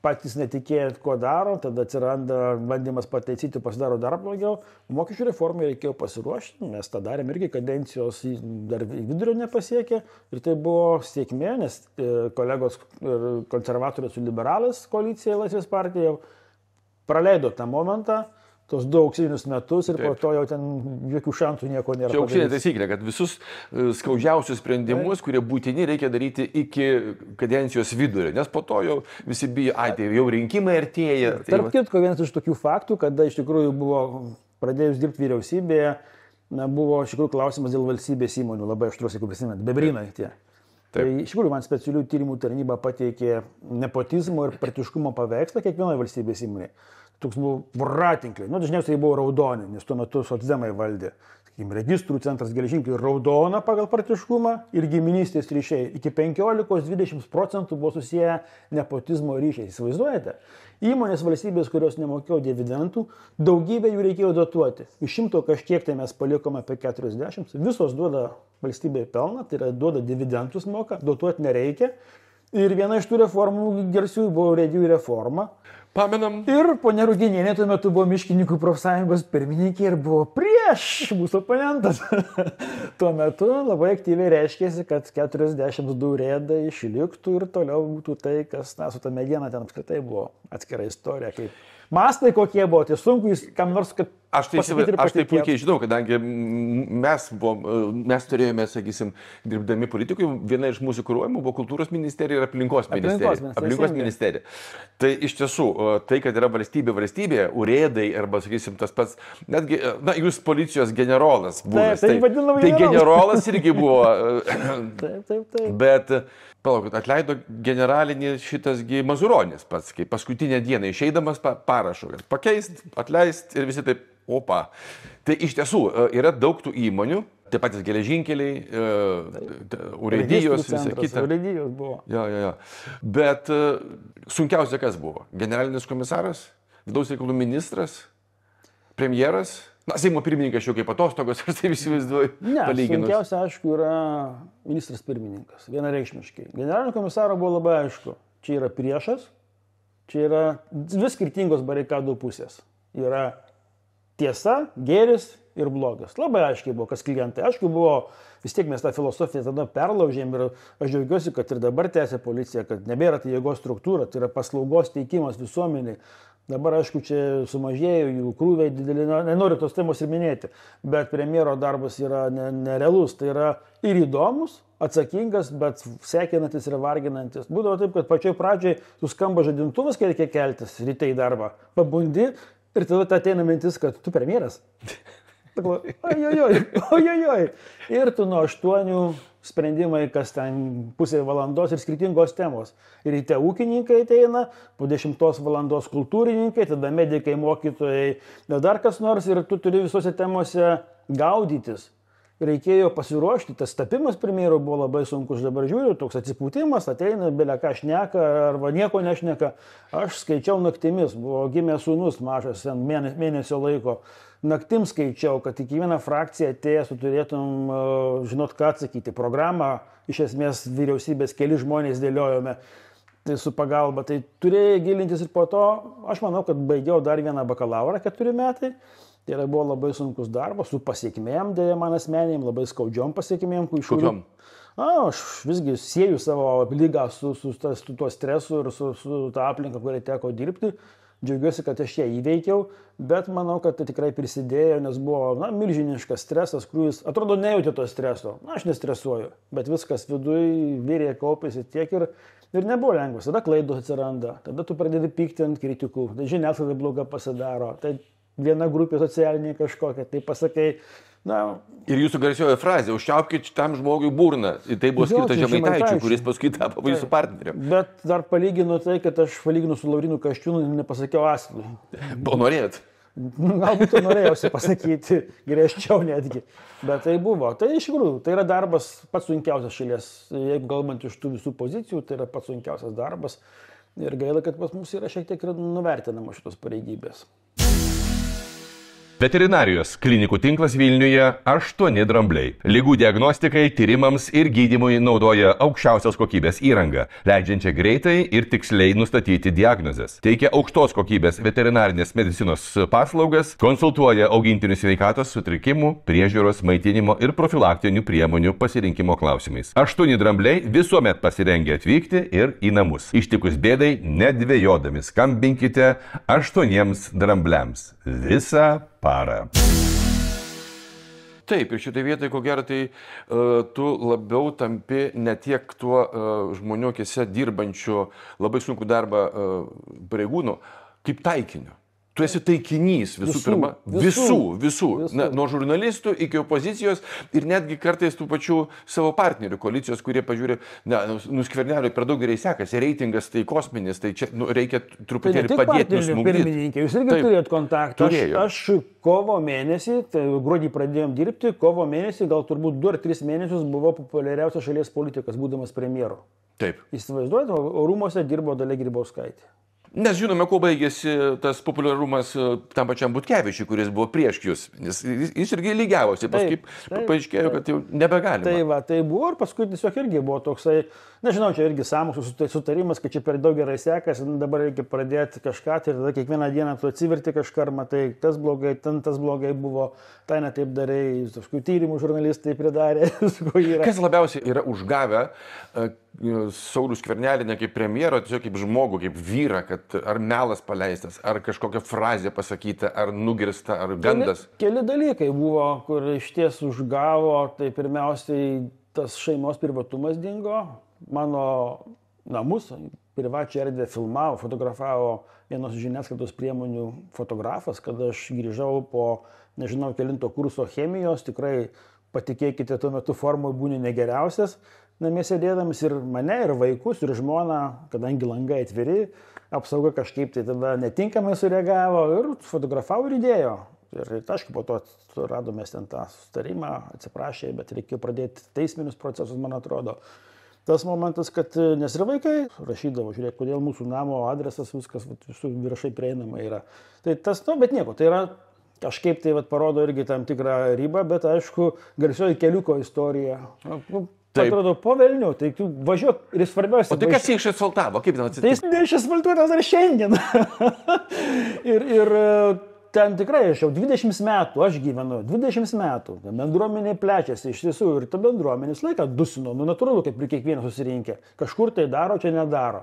patys netikėjot, ko daro, tada atsiranda bandymas pataisyti, pasidaro dar blogiau. Mokesčių reformai reikėjo pasiruošti, mes tą darėm irgi, kadencijos dar vidurio nepasiekė ir tai buvo sėkmė, nes kolegos konservatoriai su liberalais koalicija Laisvės partija praleido tą momentą, tos 2 auksinius metus ir po to jau ten jokių šansų nieko nėra.
Čia auksinė taisyklė, kad visus skaudžiausius sprendimus, kurie būtini, reikia daryti iki kadencijos vidurio, nes po to jau visi bijo, tai jau rinkimai artėja.
Tarp kitko, vienas iš tokių faktų, kada iš tikrųjų buvo pradėjus dirbti vyriausybėje, buvo iš tikrųjų klausimas dėl valstybės įmonių, labai aštrus, jeigu prisimenat, bebrinai tie. Tai iš tikrųjų man specialių tyrimų tarnyba pateikė nepotizmo ir partiškumo paveikslą kiekvienoje valstybės įmonėje. Toks buvo voratinkliai. Dažniausiai buvo raudoni, nes tuo metu socdemai valdė. Sakykime, registrų centras geležinkelių raudona pagal partiškumą ir giminystės ryšiai. Iki 15-20% buvo susiję nepotizmo ryšiai. Įsivaizduojate? Įmonės valstybės, kurios nemokėjo dividendų, daugybę jų reikėjo dotuoti. Iš 100 kažkiek tai mes palikome apie 40. Visos duoda valstybėje pelną, tai yra duoda dividendus moka, dotuoti nereikia. Ir viena iš tų reformų garsiųjų buvo urėdijų reforma.
Pamenam.
Ir ponia Ruginienė tuo metu buvo miškininkų profsąjungos pirmininkė ir buvo prieš mūsų oponentas. Tuo metu labai aktyviai reiškėsi, kad 42 urėdai išliktų ir toliau būtų tai, kas su ta mediena ten apskritai buvo atskira istorija. Kaip mastai kokie buvo, tai sunku jis kam nors, kad...
Aš tai puikiai žinau, kadangi mes turėjome, sakysim, dirbdami politikui, viena iš mūsų kuruojamų buvo kultūros ministerija ir aplinkos ministerija. Tai iš tiesų, tai, kad yra valstybė, urėdai arba, sakysim, tas pats, netgi, jūs policijos generolas buvęs. Tai generolas irgi buvo.
Taip.
Bet, palaukit, atleido generalinį šitasgi Mazuronis pats, kai paskutinę dieną išeidamas parašo, kad pakeist, atleist ir visi taip. Opa. Tai iš tiesų yra daug tų įmonių, taip patys geležinkeliai, urėdijos, visa kita.
Urėdijos buvo.
Jo. Bet sunkiausia kas buvo? Generalinis komisaras, vidaus reikalų ministras, premjeras, Seimo pirmininkas jau kaip atostogos, aš taip įsivaizduoju.
Ne, sunkiausia, aišku, yra ministras pirmininkas, vienareikšmiškai. Generalinio komisaro buvo labai aišku, čia yra priešas, čia yra dvi skirtingos barikadų pusės. Yra tiesa, gėris ir blogas. Labai aiškiai buvo, kas klientai. Aišku, buvo, vis tiek mes tą filosofiją tada perlaužėm ir aš džiaugiuosi, kad ir dabar tęsia policija, kad nebėra tai jėgos struktūra, tai yra paslaugos teikimas visuomeniai. Dabar, aišku, čia sumažėjo jų krūviai didelį, nenoriu tos temos ir minėti, bet premjero darbas yra nerealus, tai yra ir įdomus, atsakingas, bet sekinantis ir varginantis. Būdavo taip, kad pačioj pradžioj suskamba žadintuvas, kai reikia keltis ryte į darbą, pabundi ir tada ateina mintis, kad tu premjeras. Ojojoj. Ir tu nuo 8 sprendimai, kas ten pusė valandos ir skirtingos temos. Ir ryte ūkininkai ateina, po 10 valandos kultūrininkai, tada medikai, mokytojai, dar kas nors ir tu turi visose temose gaudytis. Reikėjo pasiruošti, tas tapimas premjero buvo labai sunkus, dabar žiūriu, toks atsipūtimas, ateina, belia ką šneka arba nieko nešneka. Aš skaičiau naktimis, buvo gimęs sūnus mažas, mėnesio laiko. Naktim skaičiau, kad į kiekvieną frakciją atėjęs tu turėtum žinot, ką atsakyti. Programą iš esmės vyriausybės keli žmonės dėliojome su pagalba. Tai turėjai gilintis ir po to, aš manau, kad baigiau dar vieną bakalaurą 4 metai. Tai buvo labai sunkus darbas, su pasiekmėm, dėja man asmeniniam, labai skaudžiom pasiekmėm.
Kokiom?
Aš visgi sieju savo lygą su tuo stresu ir su tą aplinką, kurią teko dirbti. džiaugiuosi, kad aš ją įveikiau, bet manau, kad tai tikrai prisidėjo, nes buvo milžiniškas stresas, krūvis. Atrodo, nejautė to streso. Aš nestresuoju, bet viskas viduje vyrė kaupėsi tiek ir nebuvo lengvas. Tada klaidos atsiranda, tada tu pradedi pykti ant kritikų, tai žiniasklaida bloga pasidaro, tai viena grupė socialinė kažkokia, tai pasakai,
Ir jūsų garsioji frazė, užčiaupkit tam žmogui burną. Tai buvo skirta Žemaitaičiui, kuris paskui tapo jūsų partneriu.
Bet dar palyginu tai, kad aš palyginu su Laurinu Kasčiūnu ir nepasakiau Asilui.
O norėjot?
Galbūt norėjausi pasakyti griežčiau netgi. Bet tai buvo. Tai iš tikrųjų, tai yra darbas pats sunkiausias šalies. Jeigu kalbant iš tų visų pozicijų, tai yra pats sunkiausias darbas. Ir gaila, kad pas mus yra šiek tiek nuvertinama šitos pareigybės.
Veterinarijos klinikų tinklas Vilniuje 8 drambliai. Ligų diagnostikai, tyrimams ir gydymui naudoja aukščiausios kokybės įrangą, leidžiančią greitai ir tiksliai nustatyti diagnozes. Teikia aukštos kokybės veterinarinės medicinos paslaugas, konsultuoja augintinių sveikatos sutrikimų, priežiūros, maitinimo ir profilaktinių priemonių pasirinkimo klausimais. 8 drambliai visuomet pasirengia atvykti ir į namus. Ištikus bėdai, nedvejodami skambinkite 8 drambliams. Visą parą.
Taip, ir šitai vietai, ko gero, tai tu labiau tampi ne tiek tuo žmonių akise dirbančių labai sunkų darbą pareigūnų, kaip taikiniu. Tu esi taikinys visų pirma. Visų. Nuo žurnalistų iki opozicijos ir netgi kartais tų pačių savo partnerių koalicijos, kurie pažiūrė, Skverneliui per daug gerai sekasi, reitingas tai kosminis, tai čia reikia truputėlį padėti nusmukdyti.
Jūs irgi turėjot kontaktą. Aš kovo mėnesį, tai gruodį pradėjom dirbti, kovo mėnesį, gal turbūt 2 ar 3 mėnesius buvo populiariausias šalies politikas, būdamas premjeru.
Taip.
Įsivaizduojate, o rūmose dirbo Dalia Grybauskaitė.
Nes žinome, kuo baigėsi tas populiarumas tam pačiam Butkevičiui, kuris buvo prieš jūs. Nes jis irgi lygiavosi, paskui paaiškėjo, kad jau nebegalima.
Tai buvo ir paskui tiesiog irgi buvo toksai, nežinau, čia irgi sąmokslo sutarimas, kad čia per daug gerai sekasi, dabar reikia pradėti kažką ir tada kiekvieną dieną tu atsiverti kažką, matai, tas blogai, tas blogai buvo, tai ne taip darai, paskui tyrimų žurnalistai pridarė.
Kas labiausiai yra užgavę Saulių Skvernelį ne kaip premjero, tiesiog kaip žmogų, kaip vyrą, kad ar melas paleistas, ar kažkokia frazė pasakyta, ar nugirsta, ar gandas?
Keli dalykai buvo, kur iš ties užgavo, tai pirmiausiai tas šeimos privatumas dingo, mano namus, privačią erdvę filmavo, fotografavo vienos žiniasklaidos priemonių fotografas, kada aš grįžau po, nežinau, kelinto kurso chemijos, tikrai patikėkite, tuo metu formoj būni negeriausias, namie sėdėdamas ir mane, ir vaikus, ir žmoną, kadangi langai atviri, apsauga kažkaip tai tada netinkamai sureagavo ir fotografavo ir įdėjo. Ir aišku, po to radome ten tą sustarimą, atsiprašė, bet reikėjo pradėti teisminius procesus, man atrodo. Tas momentas, kad nes ir vaikai rašydavo, žiūrėk, kodėl mūsų namo adresas, viskas visų viešai prieinama yra. Tai tas, bet nieko, tai yra kažkaip tai parodo irgi tam tikrą ribą, bet aišku, garsioji keliuko istorija. Atrodo, po velnių, tai tu važiuok ir svarbiausia.
O tai kas jį išasfaltavo? Kaip ten atsitiko?
Tai jis neišasfaltuotas dar šiandien. ir ten tikrai aš jau 20 metų, aš gyvenu 20 metų, bendruomenė plečiasi iš tiesų ir ta bendruomenės laiką dusino, natūralu, kaip ir kiekvienas susirinkė. Kažkur tai daro, čia nedaro.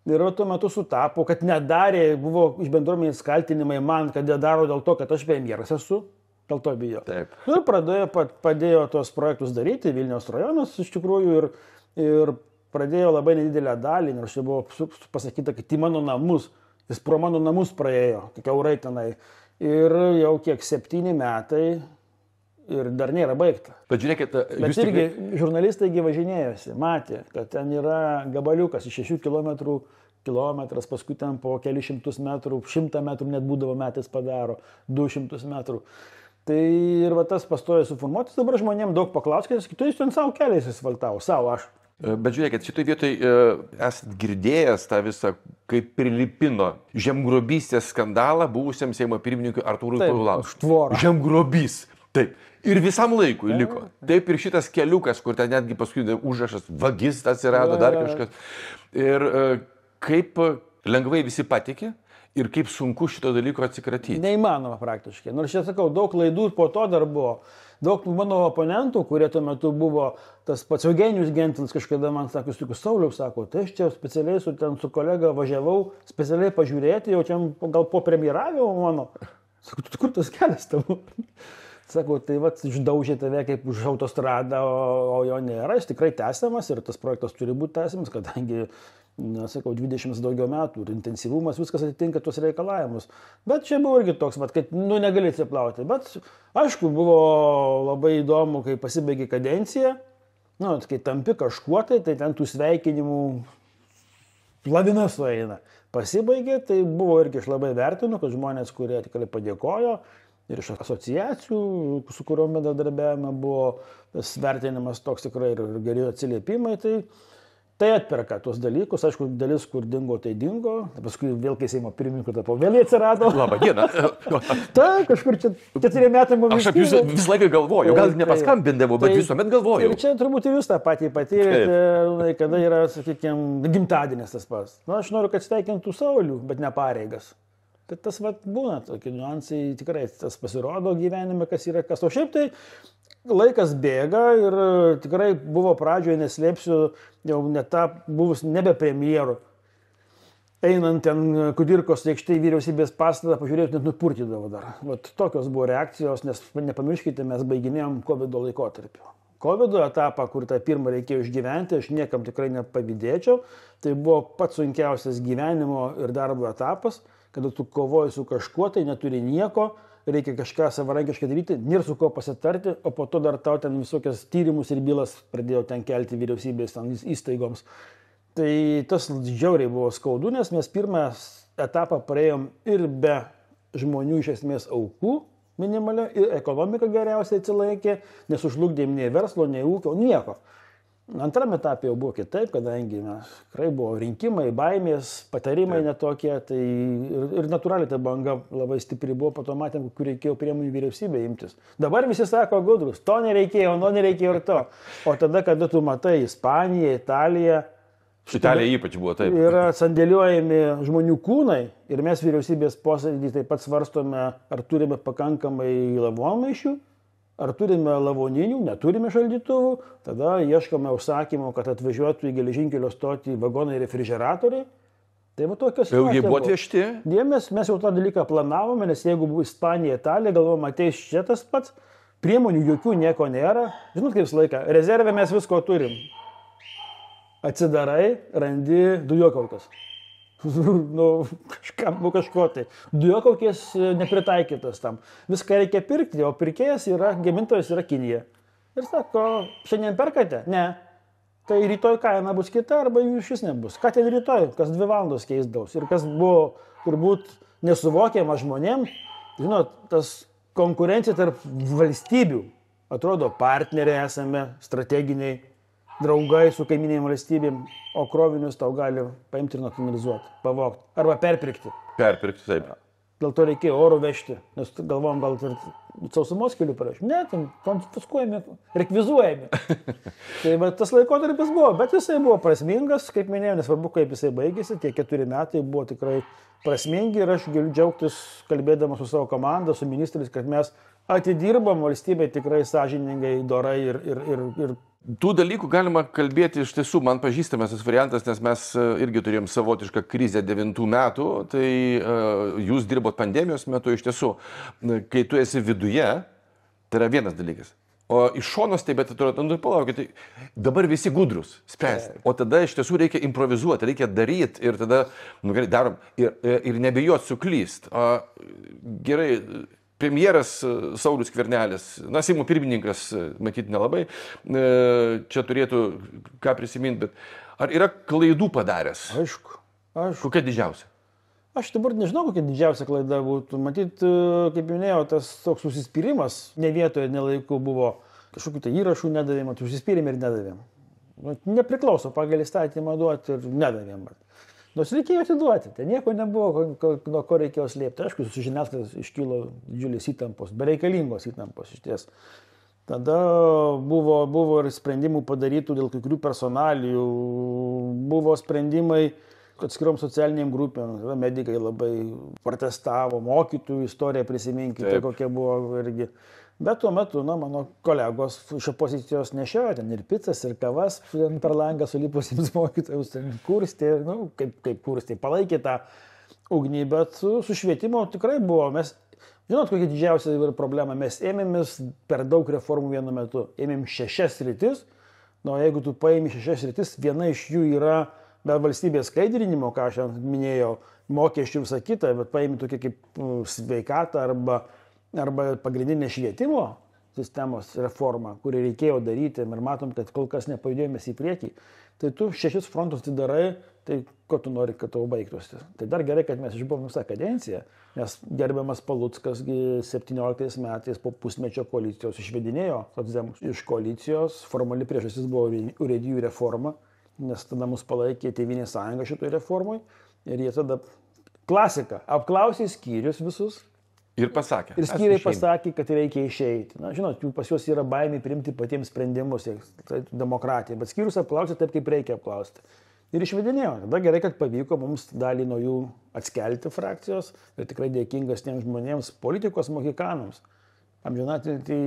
Ir tuo metu sutapo, kad nedarė, buvo iš bendruomenės kaltinimai man, kad nedaro dėl to, kad aš premjeras esu. Dėl to bijo.
Taip.
Ir padėjo tuos projektus daryti, Vilniaus rajonas iš tikrųjų ir pradėjo labai nedidelę dalį, nors čia buvo pasakyta, kad į mano namus, jis pro mano namus praėjo, kiaurai tenai. Ir jau kiek 7 metai ir dar nėra baigta.
Bet žiūrėkit,
bet irgi žurnalistai važinėjosi, matė, kad ten yra gabaliukas iš 6 kilometras, paskui ten po kelius šimtus metrų, 100 metrų net būdavo metais padaro, 200 metrų. Tai ir tas pastoja suformuotis, dabar žmonėms daug paklauskite, tu jis ten savo keliais asfaltavo, savo aš.
Bet žiūrėkit, šitoj vietoj esat girdėjęs tą visą, kaip prilipino žemgrobystės skandalą buvusiam Seimo pirmininkui Artūrui Paulauskui. Žemgrobys. Taip. Ir visam laikui liko. Taip ir šitas keliukas, kur ten netgi paskui užrašas vagis atsirado, dar kažkas. Ir kaip lengvai visi patikė ir kaip sunku šito dalyko atsikratyti.
Neįmanoma praktiškai. Nors čia sakau, daug klaidų po to dar buvo. daug mano oponentų, kurie tuo metu buvo tas pats Eugenijus Gentvilas, kažkada man sako, Sauliau, sako, tai aš čia specialiai su kolega važiavau, specialiai pažiūrėti, jau čia gal po premjeravimo mano. Sako, tu kur tas kelias tavo? Sako, tai išdaužė tave kaip už autostradą, o jo nėra, jis tikrai tęsiamas ir tas projektas turi būti tęsiamas, kadangi, sakau, 20 daugiau metų ir intensyvumas, viskas atitinka tuos reikalavimus. Bet čia buvo irgi toks, kad, negali atsiplauti. Bet, aišku, buvo labai įdomu, kai pasibaigė kadencija, kai tampi kažkuo, tai ten tų sveikinimų lavina sueina. Pasibaigė, tai buvo irgi aš labai vertinu, kad žmonės, kurie tikrai padėkojo, ir iš asociacijų, su kuriuom bendradarbiavime buvo vertinimas toks tikrai ir geri atsiliepimai, tai atperka tuos dalykus. Aišku, dalis, kur dingo, tai dingo. Paskui vėl, kai Seimo pirmininku tapau, vėl jie atsirado.
Labą dieną.
Tai kažkur čia 4 metai buvo.
Aš apie jūs visą laiką galvoju, gal nepaskambindavau, bet visuomet galvoju.
Ir čia turbūt jūs tą patį patyrėte, kada yra, sakykime, gimtadienis tas pats. Aš noriu, kad sveikintų Saulių, bet ne pareigas. Tai tas būna, tokie niuansai tikrai tas pasirodo gyvenime, kas yra kas. O šiaip tai laikas bėga ir tikrai buvo pradžioje, neslėpsiu, jau buvus nebe premjeru. Einant ten Kudirkos aikštėje vyriausybės pastatą, pažiūrėjus, net nupurtydavo dar. Tokios buvo reakcijos, nes nepamirškite, mes baiginėjom COVID laikotarpį. COVID etapą, kur tą pirmą reikėjo išgyventi, aš niekam tikrai nepavydėčiau. Tai buvo pats sunkiausias gyvenimo ir darbo etapas, kada tu kovoji su kažkuo, tai neturi nieko, reikia kažką savarankiškai daryti, nėra su ko pasitarti, o po to dar tau ten visokias tyrimus ir bylas pradėjo ten kelti vyriausybės įstaigoms. Tai tas žiauriai buvo skaudu, nes mes pirmą etapą praėjom ir be žmonių iš esmės aukų minimalio, ir ekonomika geriausiai atsilaikė, nesužlugdėm nei verslo, nei ūkio, nieko. Antrame etape jau buvo kitaip, kadangi tikrai buvo rinkimai, baimės, patarimai netokie, tai ir natūraliai ta banga labai stipri buvo, po to matėm, kokių reikėjo priemonių vyriausybė imtis. Dabar visi sako gudrus, to nereikėjo, nereikėjo ir to. O tada, kada tu matai Ispaniją, Italiją,
Italija ypač buvo taip.
Yra sandėliuojami žmonių kūnai ir mes vyriausybės posėdį taip pat svarstome, ar turime pakankamai lavonmaišių, ar turime lavoninių, neturime šaldytuvų, tada ieškome užsakymų, kad atvažiuotų į geležinkelio stotį vagonai ir refrigeratoriai. Tai va tokios situacijos.
Jau jie buvo atvežti?
Mes jau tą dalyką planavome, nes jeigu buvo Ispanija, Italija, galvom, ateis čia tas pats, priemonių jokių nieko nėra. Žinot, kaip visą laiką, rezervę mes visko turim. Atsidarai, randi dujokaukės. Kažko tai. Dujokaukės nepritaikytas tam. Viską reikia pirkti, o pirkėjas gamintojas yra Kinija. Ir sako, šiandien perkate? Ne. Tai rytoj kaina bus kita arba jų šis nebus. Ką ten rytoj? Kas 2 valandos keisdaus. Ir kas buvo turbūt nesuvokiama žmonėm, žinot, tas konkurencija tarp valstybių. Atrodo, partneriai esame, strateginiai. Draugai su kaiminėm valstybėm, o krovinius tau gali paimti ir nacionalizuoti, pavogti arba perpirkti.
Perpirkti, taip.
Dėl to reikėjo oro vežti, nes galvom gal ir sausumos kelių parašyti. Ne, ten konfiskuojami, rekvizuojami. Tai tas laikotarpis buvo, bet jisai buvo prasmingas, kaip minėjau, nesvarbu, kaip jisai baigėsi, tie 4 metai buvo tikrai prasmingi ir aš galiu džiaugtis, kalbėdamas su savo komanda, su ministrais, kad mes atidirbam valstybę tikrai sąžiningai, dorai ir
Tų dalykų galima kalbėti iš tiesų, man pažįstamas tas variantas, nes mes irgi turėjom savotišką krizę 9 metų, tai jūs dirbot pandemijos metu iš tiesų, kai tu esi viduje, tai yra vienas dalykas. O iš šonos tai, bet atrodo, palaukit, tai dabar visi gudrus spręsti, o tada iš tiesų reikia improvizuoti, reikia daryti ir tada, gerai, darom ir nebijot suklyst. Gerai. Premjeras Saulius Skvernelis, Seimo pirmininkas, matyti nelabai, čia turėtų ką prisiminti, bet ar yra klaidų padaręs?
Aišku.
Kokia didžiausia?
Aš dabar nežinau, kokia didžiausia klaida būtų. Matyt, kaip minėjau, tas toks užsispyrimas ne vietoje, ne laiku buvo. Kažkokių tai įrašų nedavėm, užsispyrėm ir nedavėm. Nepriklauso pagal įstatymą duoti ir nedavėm. Nors reikėjo atiduoti, ten nieko nebuvo, nuo ko reikėjo slėpti. Aišku, su žiniasklaidos iškilo didžiulis įtampos, bereikalingos įtampos iš ties. Tada buvo ir sprendimų padarytų dėl kai kurių personalijų, buvo sprendimai atskirom socialiniam grupėm, medikai labai protestavo, mokytojų istoriją prisiminkite, kokia buvo irgi. Bet tuo metu, mano kolegos iš opozicijos nešiojo ten ir pizzas, ir kavas per langą sulipusiems mokytojus, ten kurstė, kaip kurstė, palaikė tą ugnį, bet su švietimo tikrai buvo. Mes, žinot, kokia didžiausia problema, mes ėmėmės per daug reformų vienu metu. Ėmėm 6 sritis, jeigu tu paimi 6 sritis, viena iš jų yra be valstybės skaidrinimo, ką aš minėjau, mokesčių visą kitą, bet paimi tokia kaip sveikatą arba pagrindinė švietimo sistemos reforma, kurį reikėjo daryti ir matom, kad kol kas nepajudėjomės į priekį. Tai tu 6 frontus atidarai, tai ko tu nori, kad tavo baigtųsi. Tai dar gerai, kad mes išbuvom visą kadenciją, nes gerbiamas Paluckas 17 metais po pusmečio koalicijos išvedinėjo socdemus iš koalicijos. Formali priežastis buvo urėdijų reforma, nes tada mus palaikė Tėvynės sąjunga šitoj reformai ir jie tada klasika, apklausė skyrius visus.
Ir pasakė.
Ir skyriai pasakė, kad reikia išeiti. Žinot, pas juos yra baimė priimti patiems sprendimus, tai demokratija, bet skyrius apklausė taip, kaip reikia apklausti. Ir išvedinėjo. Tada gerai, kad pavyko mums dalį nuo jų atskelti frakcijos ir tikrai dėkingas tiems žmonėms, politikos mohikanams. Amžinatiltį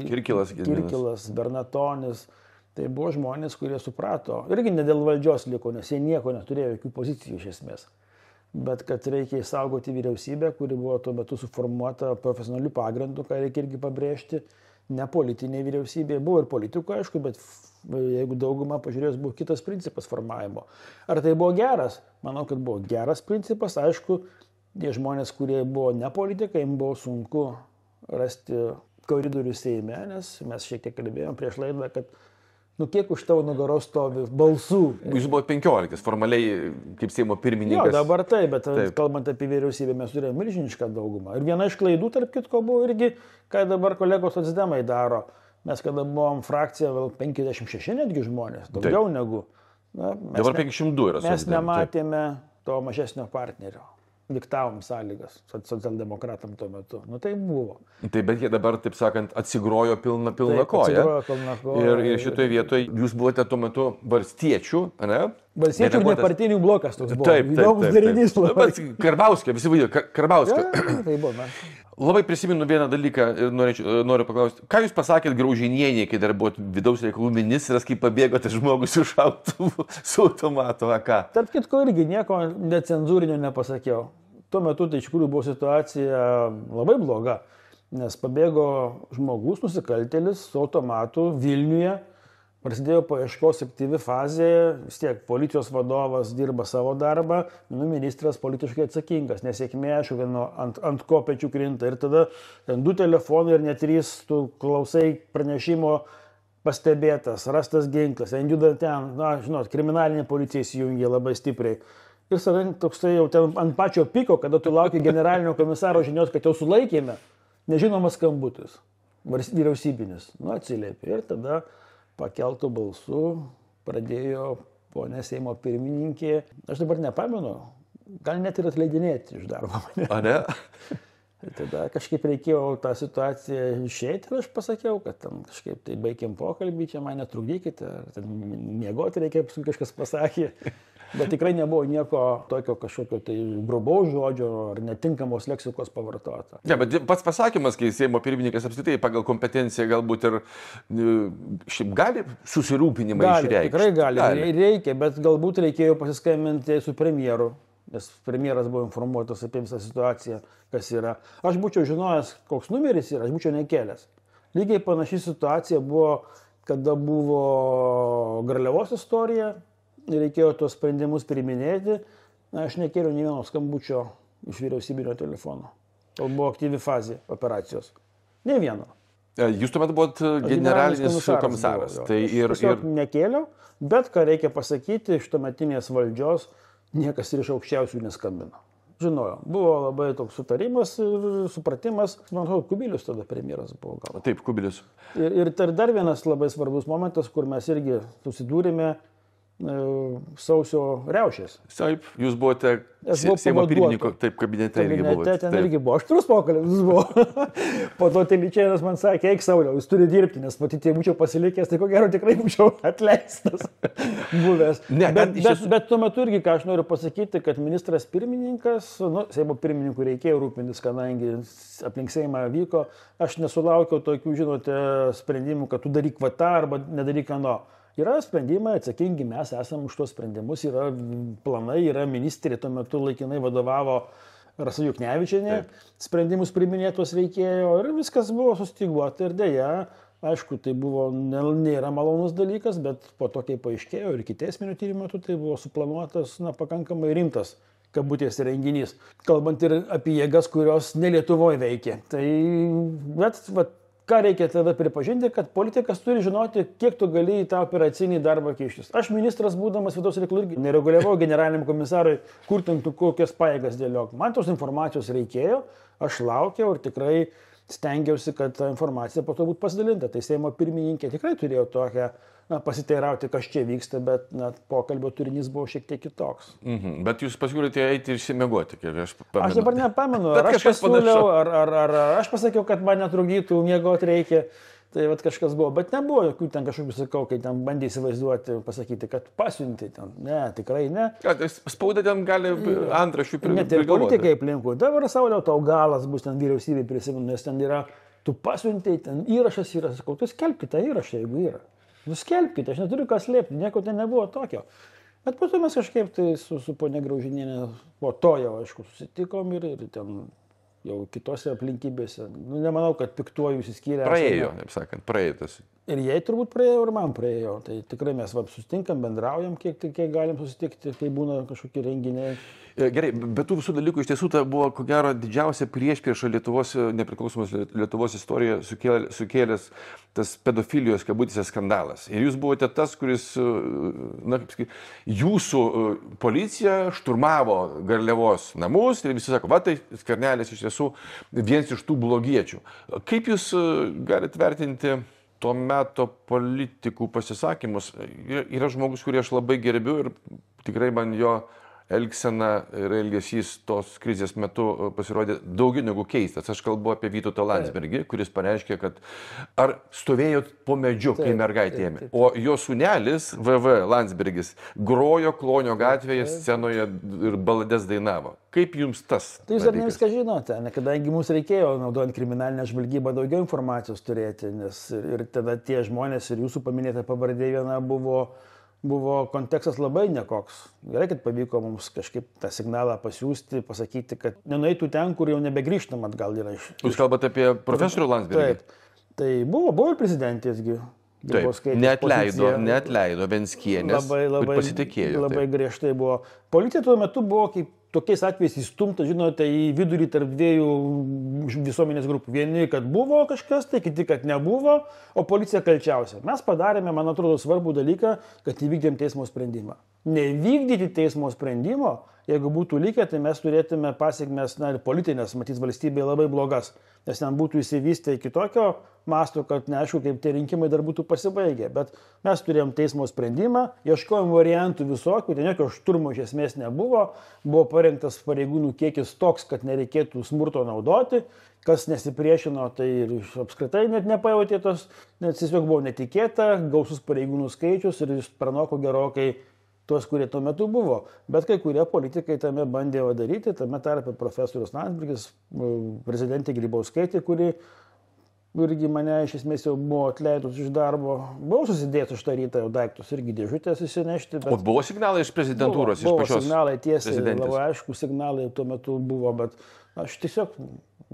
Kirkilas, Bernatonis. Tai buvo žmonės, kurie suprato. Irgi ne dėl valdžios liko, nes jie nieko neturėjo, jokių pozicijų iš esmės. Bet kad reikia išsaugoti vyriausybę, kuri buvo tuo metu suformuota profesionalių pagrindų, ką reikia irgi pabrėžti, ne politinė vyriausybė. Buvo ir politikų, aišku, bet jeigu daugumą pažiūrėjus, buvo kitas principas formavimo. Ar tai buvo geras? Manau, kad buvo geras principas. Aišku, tie žmonės, kurie buvo ne politikai, jiems buvo sunku rasti koridorių Seime, nes mes šiek tiek kalbėjom prieš laidą, kad kiek už tavo nugaros stovi balsų.
Jūs buvo 15, formaliai kaip Seimo pirmininkas.
Jo, dabar taip, bet kalbant apie vyriausybę, mes turėjome milžinišką daugumą. Ir viena iš klaidų, tarp kitko, buvo irgi, ką dabar kolegos socdemai daro. Mes kada buvom frakcija, 56 netgi žmonės, daugiau negu.
Dabar 502 yra.
Mes nematėme to mažesnio partnerio. Diktavom sąlygas socialdemokratam tuo metu. Tai buvo.
Tai bet jie dabar, taip sakant, atsigrojo pilna koja. Ir šitoje vietoje jūs buvote tuo metu valstiečių, ne?
Valstiečių ir nepartinių blokas toks buvo. Įdomus darinys.
Karbauskio, visi vadino, Karbauskio.
Tai buvo,
Labai prisimenu vieną dalyką ir noriu paklausti. Ką jūs pasakėt Graužinienei, kai dar buvot vidaus reikalų ministras, kai pabėgote žmogus su šautuvu, su automatu, ką?
Tarp kitko irgi nieko necenzūrinio nepasakiau. Tuo metu tai iš tikrųjų buvo situacija labai bloga, nes pabėgo žmogus, nusikaltėlis su automatu Vilniuje. Prasidėjo paieškos aktyvi fazė, vis tiek policijos vadovas dirba savo darbą, ministras politiškai atsakingas, nesėkmė, aišku, ant ko pečių krinta ir tada 2 telefonai ir net 3 tu klausai pranešimo pastebėtas, rastas ginklas, juda ten, žinot, kriminalinė policija įsijungė labai stipriai. Ir tada toksai jau ten ant pačio piko, kada tu lauki generalinio komisaro žinios, kad jau sulaikėme, nežinomas skambutis, vyriausybinis, atsiliepė ir tada pakeltų balsų pradėjo ponė Seimo pirmininkė. Aš dabar nepamenu, gal net ir atleidinėti iš darbo mane.
A ne?
Tada kažkaip reikėjo tą situaciją išeiti ir aš pasakiau, kad ten kažkaip tai baigėm pokalbį, čia mane trukdykite, miegoti reikia, paskui kažkas pasakė. Bet tikrai nebuvo nieko tokio kažkokio tai grubaus žodžio ar netinkamos leksikos pavartota.
Ne, bet pats pasakymas, kai Seimo pirmininkas apskritai pagal kompetenciją galbūt ir šiaip gali susirūpinimą išreikšti.
Tikrai gali, reikia, bet galbūt reikėjo pasiskambinti su premjeru, nes premjeras buvo informuotas apie visą situaciją, kas yra. Aš būčiau žinojęs, koks numeris yra, aš būčiau nekėlęs. Lygiai panaši situacija buvo, kada buvo Garliavos istorija. Reikėjo tuos sprendimus priiminėti. Aš nekėliau nei vieno skambučio iš vyriausybinio telefono. Tai buvo aktyvi fazė operacijos. Ne vieno.
Jūs tuomet buvot generalinis komisaras.
Tai ir nekėliau, bet ką reikia pasakyti, iš tuometinės valdžios niekas ir iš aukščiausių neskambino. Žinojau, buvo labai toks sutarimas ir supratimas. Man atrodo, Kubilius tada premjeras buvo gal.
Taip, Kubilius.
Ir dar vienas labai svarbus momentas, kur mes irgi susidūrėme. sausio riaušės.
Taip, jūs buvote
Aš buvau
Seimo
pavaduotojas.
pirmininko, taip, kabinete irgi buvote.
Ten irgi buvo, aštrus pokalbis buvo. Po to Telyčėnas man sakė, eik Sauliau, jūs turi dirbti, nes matyti, jei būčiau pasilikęs, tai ko gero tikrai būčiau atleistas buvęs.
Ne,
bet tuo metu irgi, ką aš noriu pasakyti, kad ministras pirmininkas, Seimo pirmininkų reikėjo rūpintis, kadangi aplink Seimą vyko, aš nesulaukiau tokių, žinote, sprendimų, kad tu daryk va tą arba nedaryk ano. Yra sprendimai, atsakingi mes esame už tuos sprendimus, yra planai, yra ministrė, tuo metu laikinai vadovavo Rasa Juknevičienė, sprendimus priminėtos reikėjo ir viskas buvo sustiguota ir dėja, aišku, tai buvo nėra malonus dalykas, bet po to, kai paaiškėjo ir ikiteisminio tyrimo metu, tai buvo suplanuotas pakankamai rimtas kabutės renginys, kalbant ir apie jėgas, kurios ne Lietuvoje veikia. Tai, bet ką reikia tada pripažinti, kad politikas turi žinoti, kiek tu gali į tą operacinį darbą kištis. Aš ministras, būdamas vidaus reikalų, irgi nereguliavau generaliniam komisarui, kur ten kokias pajėgas dėliok. Man tos informacijos reikėjo, aš laukiau ir tikrai stengiausi, kad ta informacija po to būtų pasidalinta. Tai Seimo pirmininkė tikrai turėjo tokią pasiteirauti, kas čia vyksta, bet pokalbio turinys buvo šiek tiek kitoks.
Bet jūs pasiūlėte eiti ir išsimiegoti, kiek aš pamenu.
Aš dabar nepamenu, ar aš pasiūliau, ar aš pasakiau, kad man netrukdytų, miegoti reikia. Tai kažkas buvo, bet nebuvo jokių ten kažkokių, sakau, kai ten bandė įsivaizduoti, pasakyti, kad pasiunti ten. Ne, tikrai ne.
Spauda ten gali antraščių prigalvoti.
Net ir politikai aplinkui. Dabar Sauliau, tau galas bus ten vyriausybė prisimenu, nes ten yra, tu pasiunti, ten įrašas yra, sakau, tu skelbkite tą įrašą, jeigu yra. Skelbkite, aš neturiu ką slėpti, nieko ten nebuvo tokio. Bet po to mes kažkaip tai su ponia Graužinienė, po to jau, aišku, susitikom ir ten jau kitose aplinkybėse. Nemanau, kad piktuoju įsiskyrė.
Praėjo, taip sakant, praėjo tas.
Ir jai turbūt praėjo, ir man praėjo. Tai tikrai mes susitinkam, bendraujam, kiek galim susitikti, kai būna kažkokie renginiai.
Gerai, bet tų visų dalykų iš tiesų tai buvo, ko gero, didžiausia priešprieša Lietuvos, nepriklausomos Lietuvos istorijoje sukėlęs tas pedofilijos kabutėse skandalas. Ir jūs buvote tas, kuris, kaip sakyti, jūsų policija šturmavo Garliavos namus ir visi sako, va tai Skvernelis iš tiesų vienas iš tų blogiečių. Kaip jūs galite vertinti to meto politikų pasisakymus? Yra žmogus, kurį aš labai gerbiu ir tikrai man jo elgsena ir elgesys tos krizės metu pasirodė daugiau negu keistas. Aš kalbu apie Vytautą Landsbergį, kuris pareiškė, kad ar stovėjot po medžiu, kai mergaitė ėmė. O jo sūnelis, VV Landsbergis, grojo Klonio gatvėje scenoje ir balades dainavo. Kaip jums tas?
Tai jūs dar ne viską žinote, kadangi mums reikėjo, naudojant kriminalinę žvalgybą, daugiau informacijos turėti, nes ir tada tie žmonės ir jūsų paminėta pavardė viena buvo kontekstas labai nekoks. Gerai, kad pavyko mums kažkaip tą signalą pasiūsti, pasakyti, kad nenueitų ten, kur jau nebegrįžtam atgal yra iš...
Jūs kalbate apie profesorių Landsbergį?
Taip. Tai buvo ir prezidentėsgi.
Taip, neatleido Venckienės ir pasitikėjo.
Labai griežtai buvo. Policija tuo metu buvo kaip tokiais atvejais įstumta, žinote, į vidurį tarp dviejų visuomenės grupų. Vieni, kad buvo kažkas, tai kiti, kad nebuvo, o policija kalčiausia. Mes padarėme, man atrodo, svarbų dalyką, kad įvykdėm teismo sprendimą. Nevykdyti teismo sprendimo, jeigu būtų likę, tai mes turėtume pasiekmes, ir politinės, matys, valstybėje labai blogas, nes ten būtų įsivystę iki tokio masto, kad neaišku, kaip tie rinkimai dar būtų pasibaigę. Bet mes turėjom teismo sprendimą, ieškojom variantų visokių, ten jokio šturmo iš esmės nebuvo, buvo parengtas pareigūnų kiekis toks, kad nereikėtų smurto naudoti, kas nesipriešino, tai ir apskritai net nepajautė tos, nes tiesiog buvo netikėta, gausus pareigūnų skaičius ir jis pranoko gerokai tuos, kurie tuo metu buvo. Bet kai kurie politikai tame bandė daryti, tame tarpe profesorius Landsbergis, prezidentė Grybauskaitė, kuri irgi mane iš esmės jau buvo atleidus iš darbo. Buvau susidėjęs už tą rytą jau daiktus irgi dėžutės įsinešti. Bet...
O buvo signalai iš prezidentūros,
buvo
iš pačios
signalai tiesiai,
prezidentės?
labai aišku, signalai tuo metu buvo, bet aš tiesiog,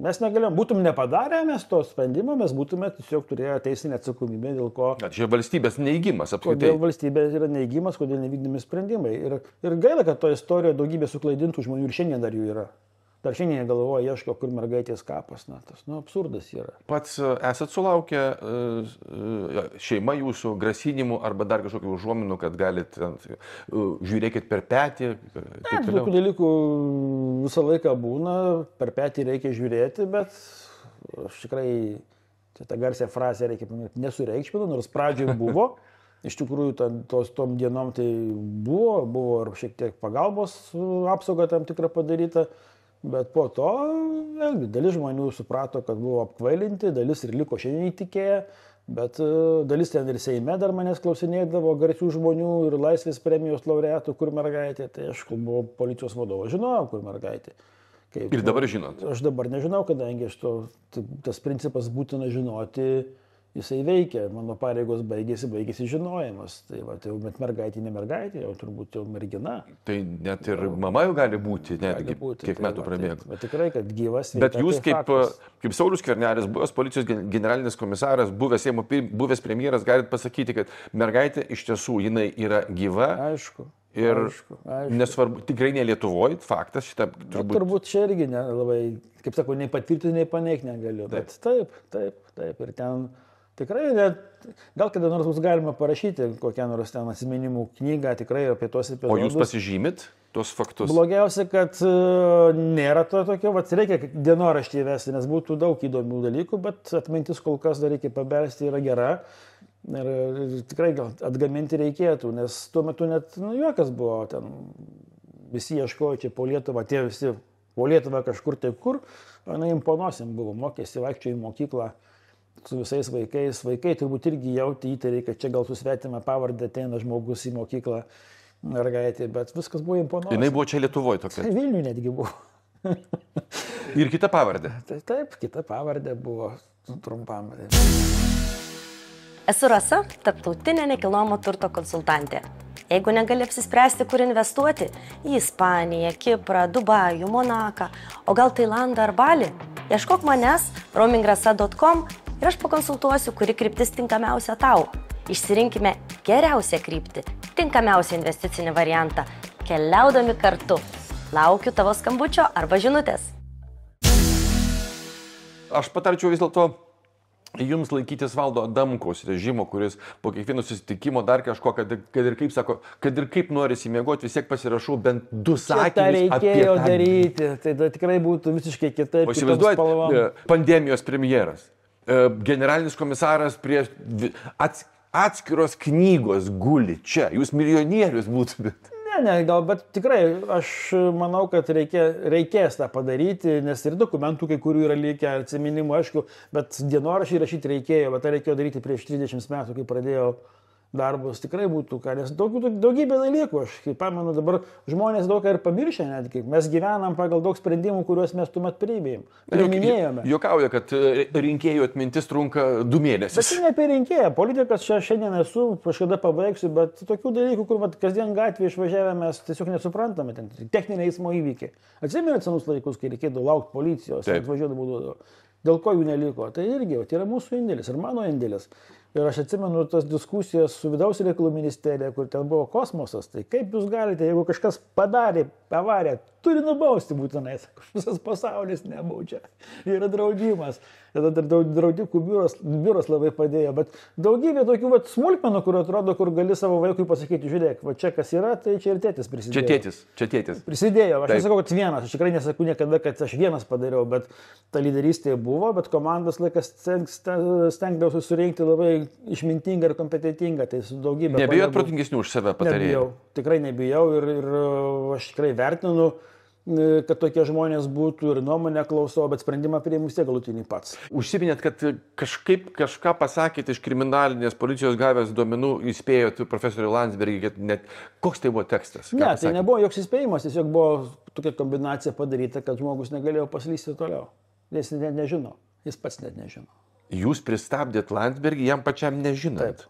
mes negalėjom, būtum nepadarę mes to sprendimo, mes būtume tiesiog turėję teisinę atsakomybę, dėl ko...
Čia valstybės neįgymas apskritai.
Kodėl valstybės yra neįgymas, kodėl nevykdomi sprendimai. Ir gaila, kad to istorijoje daugybė suklaidintų žmonių ir šiandien dar jų yra. Dar šiandien galvoja, ieško, kur mergaitės kapas. Tas absurdas yra.
Pats esat sulaukę šeima jūsų grasinimų arba dar kažkokių užuominų, kad galite žiūrėkit per petį?
Tokių dalykų visą laiką būna, per petį reikia žiūrėti, bet aš tikrai, čia tą garsią frazę reikia paminėti, nesureikšminu, nors pradžioje buvo. Iš tikrųjų, tom dienom tai buvo ir šiek tiek pagalbos apsauga tam tikra padaryta, bet po to vėlgi dalis žmonių suprato, kad buvo apkvailinti, dalis ir liko šiandien įtikėję, bet dalis ten ir Seime dar manęs klausinėdavo garsių žmonių ir Laisvės premijos laureatų, kur mergaitė, tai aš buvau policijos vadovas, žinojau, kur mergaitė.
Ir dabar žinot?
Aš dabar nežinau, kadangi tas principas būtina žinoti, jisai veikia, mano pareigos baigėsi žinojimas. Tai va, tai jau met mergaitė, ne mergaitė, jau turbūt jau mergina.
Tai net ir mama jau gali būti, netgi kiek metų prabėgo.
Bet tikrai, kad gyvas.
Bet jūs kaip Saulius Skvernelis, buvęs policijos generalinis komisaras, buvęs premjeras, galite pasakyti, kad mergaitė iš tiesų jinai yra gyva.
Aišku.
Ir nesvarbu, tikrai ne Lietuvoje, faktas šitą turbūt.
Turbūt čia irgi labai, kaip sakau, nei patvirtinti, nei paneigti negaliu. Bet taip. Ir ten tikrai, gal kada nors bus galima parašyti kokią nors ten atsiminimų knygą tikrai apie tuos epizodus.
O jūs pasižymit tuos faktus?
Blogiausia, kad nėra to tokio, reikia dienoraštį įvesti, nes būtų daug įdomių dalykų, bet atmintis kol kas dar reikia pabelsti, yra gera. Ir tikrai gal atgaminti reikėtų, nes tuo metu net juokas buvo, ten visi ieškojo čia po Lietuvą, tie visi po Lietuvą kažkur taip kur, o imponosim buvo, mokėsi, vaikščiojo į mokyklą su visais vaikais. Vaikai turbūt irgi jautė įtariai, kad čia gal su svetima pavardė ateina žmogus į mokyklą, mergaitė, bet viskas buvo imponuoja.
Jinai buvo čia Lietuvoje tokia?
Vilniuje netgi buvo.
Ir kita pavardė?
Taip, kita pavardė buvo trumpam.
Esu Rasa, tarptautinė nekilnojamo turto konsultantė. Jeigu negali apsispręsti, kur investuoti - į Ispaniją, Kiprą, Dubajų, Monaką, o gal Tailandą ar Balį, ieškok manęs roamingrasa.com ir aš pakonsultuosiu, kuri kryptis tinkamiausia tau. Išsirinkime geriausią kryptį, tinkamiausią investicinį variantą, keliaudami kartu. Laukiu tavo skambučio arba žinutės.
Aš patarčiau vis dėlto jums laikytis Valdo Adamkaus režimo, kuris po kiekvieno susitikimo dar kažko, kad ir kaip sako, kad ir kaip norisi miegoti, vis tiek pasirašau bent 2 sakinius.
Tai reikėjo daryti, tai tikrai būtų visiškai kitaip.
O įsivaizduojate, pandemijos premjeras, generalinis komisaras prie atskiros knygos guli čia, jūs milijonierius būtumėt.
Ne, gal, bet tikrai aš manau, kad reikės tą padaryti, nes ir dokumentų kai kurių yra likę, atsiminimų, aišku, bet dienoraštį rašyti reikėjo, bet tai reikėjo daryti prieš 30 metų, kai pradėjau darbus, tikrai būtų ką, nes daugybė dalykų, aš kaip pamenu, dabar žmonės daug ką ir pamiršę netgi, mes gyvenam pagal daug sprendimų, kuriuos mes tuomet priiminėjome.
Juokauja, kad rinkėjų atmintis trunka 2 mėnesius.
Bet tai ne apie rinkėją, politikas čia šiandien esu, kažkada pabaigsiu, bet tokių dalykų, kur kasdien gatvėje išvažiavę mes tiesiog nesuprantame, ten techniniai eismo įvykiai. Atsimenat senus laikus, kai reikėdavo laukti policijos, atvažiuodavo, dėl ko jų neliko, tai irgi, tai yra mūsų indėlis ir mano indėlis. Ir aš atsimenu tas diskusijas su vidaus reikalų ministerija, kur ten buvo kosmosas. Tai kaip jūs galite, jeigu kažkas padarė avariją, turi nubausti būtinai. Visas pasaulis nebaudžia. Yra draudimas. Tada dar draudikų biuras labai padėjo. Bet daugybė tokių smulkmenų, kur atrodo, kur gali savo vaikui pasakyti, žiūrėk, va čia kas yra, tai čia ir tėtis prisidėjo.
Čia tėtis.
Prisidėjo. Aš nesakau, kad vienas. Aš tikrai nesakau niekada, kad aš vienas padariau, bet ta lyderystė buvo, bet komandos laikas stengdavosi surinkti labai išmintinga ir kompetentinga. Tai su daugybė.
Nebijot protingesnių už save patarėjų?
Nebijau. Tikrai nebijau ir aš tikrai vertinu, kad tokie žmonės būtų ir nuomonę klausau, bet sprendimą priimu vis tiek galutinį pats.
Užsiminėt, kad kažką pasakėte iš kriminalinės policijos gavęs duomenų, įspėjot profesorių Landsbergį, kad net koks tai buvo tekstas?
Ne, tai nebuvo joks įspėjimas, tiesiog buvo tokia kombinacija padaryta, kad žmogus negalėjo paslysti toliau. Jis net nežino, jis pats net nežino.
Jūs pristabdėt Landsbergį, jam pačiam nežinant.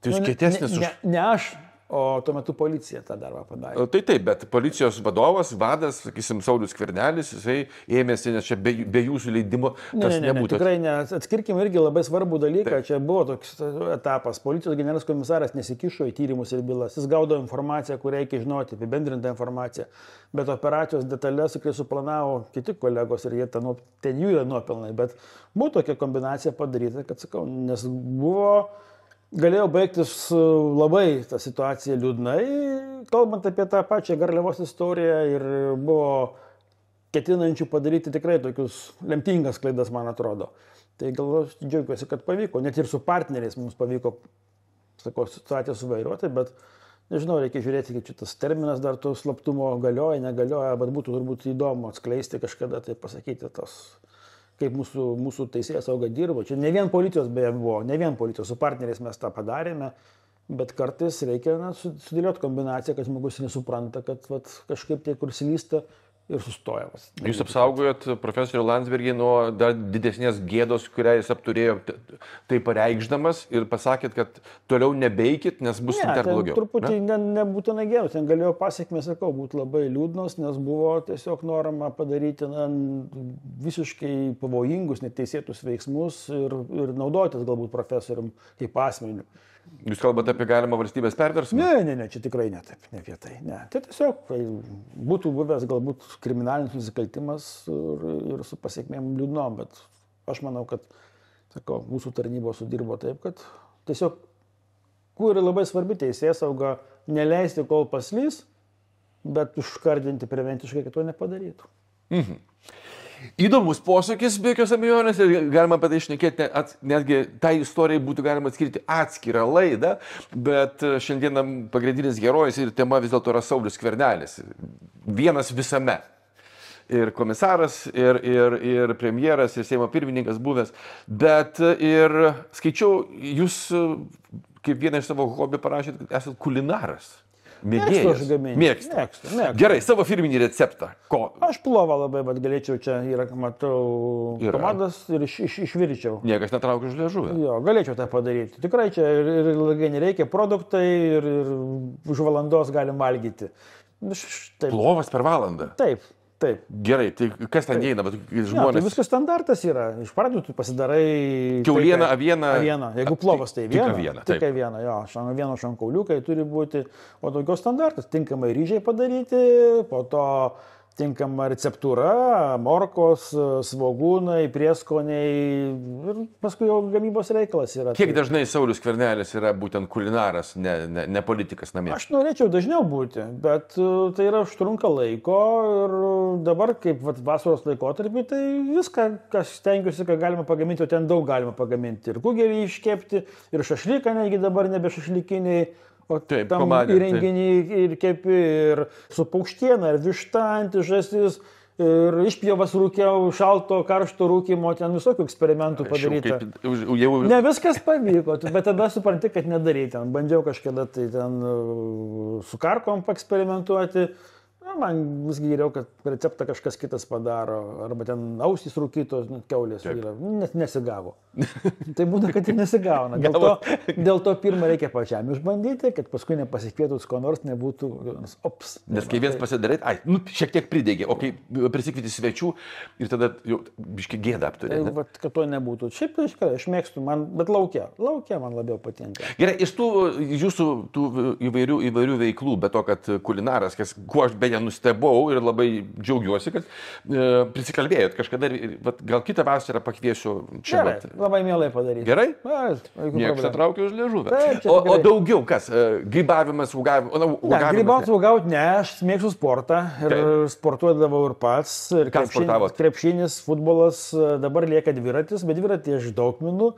Tai jūs kietesnis už...
Ne aš, o tuo metu policija tą darbą padarė.
Taip, bet policijos vadovas, vadas, sakysim, Saulius Skvernelis, jisai ėmėsi, nes čia be jūsų leidimo tas nebūtų.
Tikrai ne. Atskirkim irgi labai svarbų dalyką. Taip. Čia buvo toks etapas. Policijos generalinis komisaras nesikišo į tyrimus ir bylas. Jis gaudavo informaciją, kurią reikia žinoti, apibendrintą informaciją. Bet operacijos detalės tikrai suplanavo kiti kolegos ir jie ten jų yra nuopelnai. Bet buvo tokia kombinacija padaryta, kad sakau, nes galėjo baigtis labai ta situacija liūdnai, kalbant apie tą pačią Garliavos istoriją ir buvo ketinančių padaryti tikrai tokius lemtingas klaidas, man atrodo. Tai gal aš džiaugiuosi, kad pavyko, net ir su partneriais mums pavyko sakau, situaciją suvairuoti, bet nežinau, reikia žiūrėti, kaip šitas terminas dar to slaptumo galioja, negalioja, bet būtų turbūt įdomu atskleisti kažkada, tai pasakyti tos, kaip mūsų teisėjas sauga dirbo. Čia ne vien policijos beje buvo, ne vien policijos, su partneriais mes tą padarėme, bet kartais reikia sudėlioti kombinaciją, kad žmogus nesupranta, kad kažkaip tai kur slysta ir sustoja.
Jūs apsaugojot profesorių Landsbergį nuo dar didesnės gėdos, kurią jis apturėjo tai pareikšdamas ir pasakėt, kad toliau nebeikit, nes bus dar blogiau.
Truputį nebūtinai gėdos, ten galėjo pasiekmės, sakau, būti labai liūdnos, nes buvo tiesiog norama padaryti visiškai pavojingus, neteisėtus veiksmus ir naudotis galbūt profesorium kaip asmeniu.
Jūs kalbate apie galimą valstybės perversmą?
Ne, čia tikrai ne taip, ne apie tai. Ne. Tai tiesiog būtų buvęs galbūt kriminalinis nusikaltimas ir su pasiekmėm liūdnom, bet aš manau, kad, sakau, mūsų tarnybos sudirbo taip, kad tiesiog, kur labai svarbi teisėsauga, neleisti kol paslys, bet užkardinti preventiškai, kad to nepadarytų.
Mhm. Įdomus posūkis, be jokios abejonės, ir galima apie tai šnekėti, netgi tai istorijai būtų galima atskirti atskirą laidą, bet šiandieną pagrindinis herojus ir tema vis dėlto yra Saulius Skvernelis. Vienas visame. Ir komisaras, ir premjeras, ir Seimo pirmininkas buvęs, bet ir skaičiau, jūs kaip vieną iš savo hobį parašėt, kad esate kulinaras. Mėgėjas. Mėgstu. Gerai, savo firminį receptą. Ko?
Aš plovą labai, bet galėčiau čia, matau, komandas ir išvirčiau.
Niekas netraukia už liežuvę.
Jo, galėčiau tą padaryti. Tikrai čia ir ilgai nereikia, produktai ir už valandos galim valgyti.
Plovas per valandą?
Taip.
Gerai, tai kas ten eina, bet žmonės...
Tai viskas standartas yra. Iš pradžių tu pasidarai...
Kiaulieną, avieną...
Jeigu plovas, tai
avieną.
Tik avieną, jo. Avieno šankauliukai turi būti, o daugiau standartas. Tinkamai ryžiai padaryti, po to tinkama receptūra, morkos, svogūnai, prieskoniai ir paskui jau gamybos reikalas yra.
Kiek dažnai Saulius Skvernelis yra būtent kulinaras, ne politikas namie?
Aš norėčiau dažniau būti, bet tai yra užtrunka laiko ir dabar kaip vasaros laikotarpį, tai viską, kas stengiuosi, ką galima pagaminti, o ten daug galima pagaminti. Ir kugelį iškepti, ir šašlyką, negi dabar nebe šašlykiniai. O
taip,
tam įrenginį ir kepi, ir su paukštiena, ir višta, antižąsis, ir išpjovas rūkiau, šalto, karšto rūkimo, ten visokių eksperimentų padaryta. Ne viskas pavyko, bet tada supranti, kad nedarai ten. Bandžiau kažkada tai ten su karkom paeksperimentuoti. Man visgi geriau, kad receptą kažkas kitas padaro, arba ten ausys rūkytos, kiaulės yra, nesigavo. Tai būna, kad ir nesigauna. Dėl to pirmą reikia pačiam išbandyti, kad paskui nepasikvietus ko nors nebūtų, ops.
Nes kai vienas pasidarai, šiek tiek pridėgė, o kai prisikvieti svečių ir tada jau biškai gėdą apturi.
Kad to nebūtų. Šiaip aš mėgstu, bet laukia man labiau patinka.
Gerai, iš tų jūsų įvairių veiklų, bet to, kad kulinaras, kuo aš beje nustebau ir labai džiaugiuosi, kad prisikalbėjot kažkada ir gal kitą vasarą pakviesiu čia.
Gerai, labai mielai padaryti.
Gerai? Niekas netraukia už liežuvę. O daugiau kas? Grybavimas, uogavimas?
Grybauti, uogauti ne, aš mėgstu sportą ir sportuodavau ir pats.
Ką sportavot?
Krepšinis, futbolas, dabar lieka dviratis, bet dviratį aš daug minu.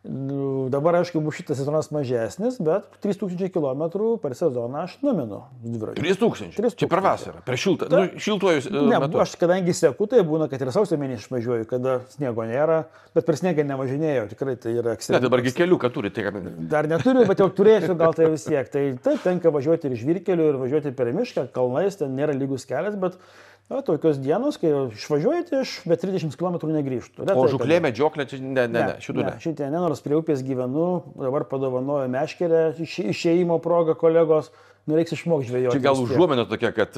Dabar, aišku, bus šitas sezonas mažesnis, bet 3000 km per sezoną aš numinu dviratį.
3000? Čia per vasarą, per šiltą, šiltuojus metu.
Aš kadangi seku, tai būna, kad ir sausio mėnesį išvažiuoju, kada sniego nėra, bet per sniegą nevažinėjau, tikrai tai yra ekstreminis.
Ne, dabargi keliuką turite.
Dar neturiu, bet jau turėsiu gal tai vis tiek. Tai taip, tenka važiuoti ir žvyrkeliu, ir važiuoti per mišką, kalnais, ten nėra lygus kelias, bet tokios dienos, kai išvažiuojate, aš be 30 km negrįžtu.
O žuklė, medžioklė, čia šitų ne.
Šitie ne, nors prie upės gyvenu, dabar padovanojo meškerę išėjimo progą kolegos. Reiks išmokti žvejoti.
Čia gal užuomena tokia, kad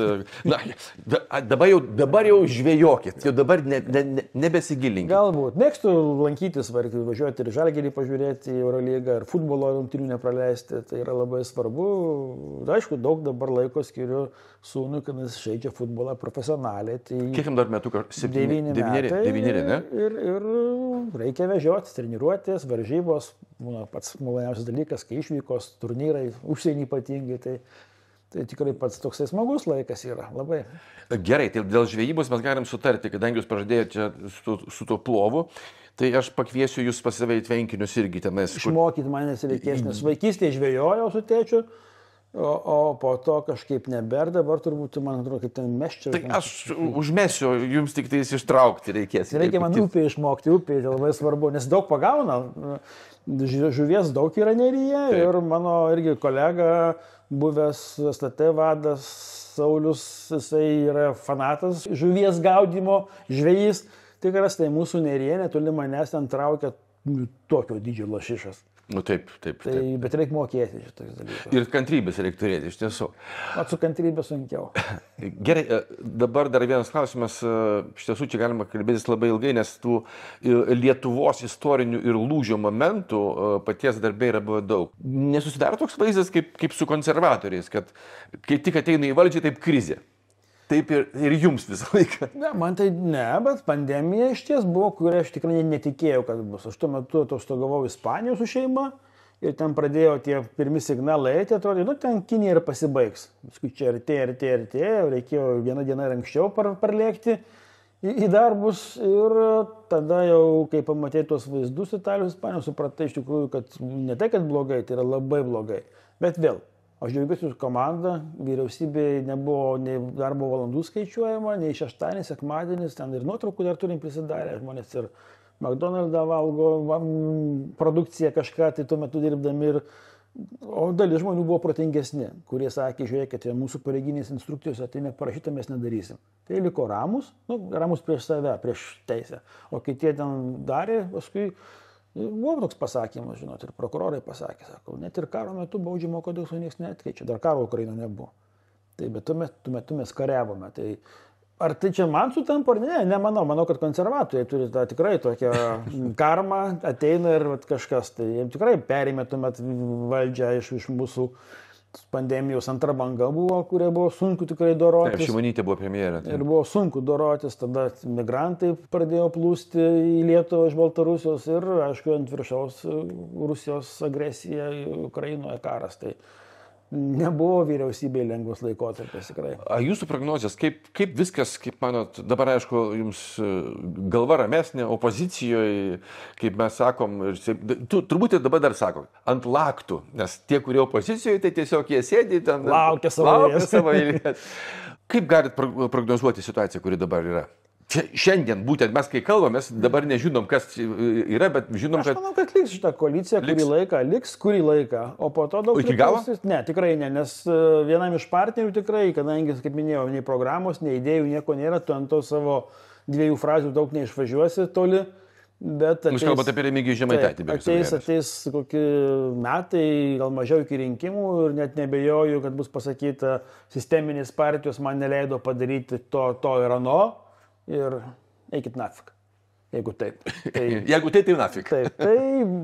dabar jau žvejokit, jau dabar nebesigilinkit.
Galbūt. Mėgstu lankytis, važiuoti ir Žalgirį pažiūrėti į Eurolygą, ir futbolo rungtynių nepraleisti. Tai yra labai svarbu. Aišku, daug dabar laiko skiriu sūnui, kad jis žaidžia futbolą profesionaliai. Tai
kiek jam dar metų?
9 metai.
9, ne?
Ir reikia vežioti, treniruotės, varžybos. Būna pats maloniausias dalykas, kai išvykos, turnyrai, užsienį ypatingai. Tai Tai tikrai pats toksai smagus laikas yra, labai.
Gerai, tai dėl žvejybos mes galim sutarti, kadangi jūs pažadėjote čia su tuo plovu, tai aš pakviesiu jūs pas save į tvenkinius irgi tenais.
Išmokyti manęs reikės, nes vaikystėje žvejojau su tėčiu, o po to kažkaip neber, dabar turbūt, man atrodo, kaip ten meščiau.
Tai aš užmesiu, jums tik tai ištraukti reikės.
Reikia man upėje išmokti, upėje tai labai svarbu, nes daug pagauna, žuvies daug yra neryje. Taip. Ir mano irgi kolega, buvęs STT vadas Saulius, jisai yra fanatas žuvies gaudimo, žvejys. Tikras, tai mūsų neryje netoli manęs ten traukia tokio dydžio lašišas.
Nu taip.
Bet reikia mokėti šitais dalykais.
Ir kantrybės reikia turėti, iš tiesų.
O su kantrybė sunkiau.
Gerai, dabar dar vienas klausimas. Iš tiesų čia galima kalbėtis labai ilgai, nes tų Lietuvos istorinių ir lūžio momentų paties darbė yra buvę daug. Nesusidaro toks vaizdas kaip su konservatoriais, kad kai tik ateina į valdžią, taip krizė. Taip ir jums visą laiką.
Ne, man tai ne, bet pandemija iš ties buvo, kurią aš tikrai netikėjau, kad bus. Aš tuo metu atostogavau Ispanijoje su šeima ir ten pradėjo tie pirmi signalai eiti, atrodė, ten Kinija ir pasibaigs. Paskui čia artėjo, reikėjo vieną dieną ir anksčiau parlėkti į darbus ir tada jau, kai pamatėjai tuos vaizdus Italijos, Ispanijos, supratai iš tikrųjų, kad ne tai, kad blogai, tai yra labai blogai. Bet vėl. Aš džiaugiuosi su komanda, vyriausybėje nebuvo nei darbo valandų skaičiuojama, nei šeštadienis, sekmadienis, ten ir nuotraukų dar turim prisidarę, žmonės ir McDonald's valgo produkciją kažką, tai tuo metu dirbdami o dalis žmonių buvo protingesni, kurie sakė, žiūrėkite, mūsų pareiginės instrukcijose tai neparašyta, mes nedarysim. Tai liko ramus prieš save, prieš teisę, o kiti ten darė, paskui buvo toks pasakymas, žinot, ir prokurorai pasakė, sako, net ir karo metu baudžiamo kodekso niekas neatkeičia, dar karo Ukrainoje nebuvo. Tai bet tuo metu mes kariavome. Tai ar tai čia man sutampa ar ne? Nemanau, kad konservatoriai turi tą tikrai tokią karmą, ateina ir kažkas, tai jiems tikrai perėmė tuomet valdžią iš mūsų pandemijos antra banga buvo, kurie buvo sunku tikrai dorotis.
Taip, Šimonytė buvo premjerė.
Ir buvo sunku dorotis, tada migrantai pradėjo plūsti į Lietuvą iš Baltarusijos ir, aišku, ant viršaus Rusijos agresija Ukrainoje karas. Tai nebuvo vyriausybėje lengvas laikotarpis tikrai.
Jūsų prognozijas, kaip viskas, kaip manot, dabar aišku, jums galva ramesnė, opozicijoje, kaip mes sakom, turbūt ir dabar dar sakom, ant laktų, nes tie, kurie opozicijoje, tai tiesiog jie sėdi ten,
laukia savo eilės.
Kaip galit prognozuoti situaciją, kuri dabar yra? Šiandien, būtent mes kai kalbamės, dabar nežinom, kas yra, bet žinom, kad...
Aš manau, kad liks šitą koaliciją, kurį laiką, o po to daug...
Iki galo?
Ne, tikrai ne, nes vienam iš partnerių tikrai, kadangi, kaip minėjau, nei programos, nei idėjų, nieko nėra, tu ant to savo 2 frazių daug neišvažiuosi toli, bet...
Jūs kalbate apie Remigijų Žemaitaitį.
Ateis kokie metai, gal mažiau iki rinkimų ir net nebejoju, kad bus pasakyta, sisteminės partijos man neleido padaryti to ir ano. Ir eikit nafik, jeigu taip. Tai,
jeigu tai nafik.
Taip, tai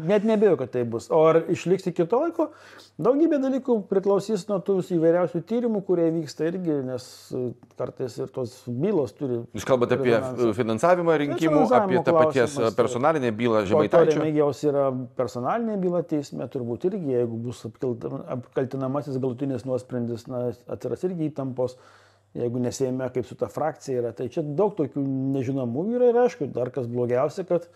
net nebėjau, kad tai bus. O ar išliks iki to laiko? Daugybė dalykų priklausys nuo tų įvairiausių tyrimų, kurie vyksta irgi, nes kartais ir tos bylos turi...
Jūs kalbate apie finansavimą rinkimų, apie tą paties personalinę bylą Žemaitaičio.
Remigijaus yra personalinė byla teisme, turbūt irgi, jeigu bus apkaltinamasis galutinis nuosprendis, atsiras irgi įtampos. Jeigu nesėjame kaip su ta frakcija yra, tai čia daug tokių nežinomų yra ir aišku, dar kas blogiausia, kad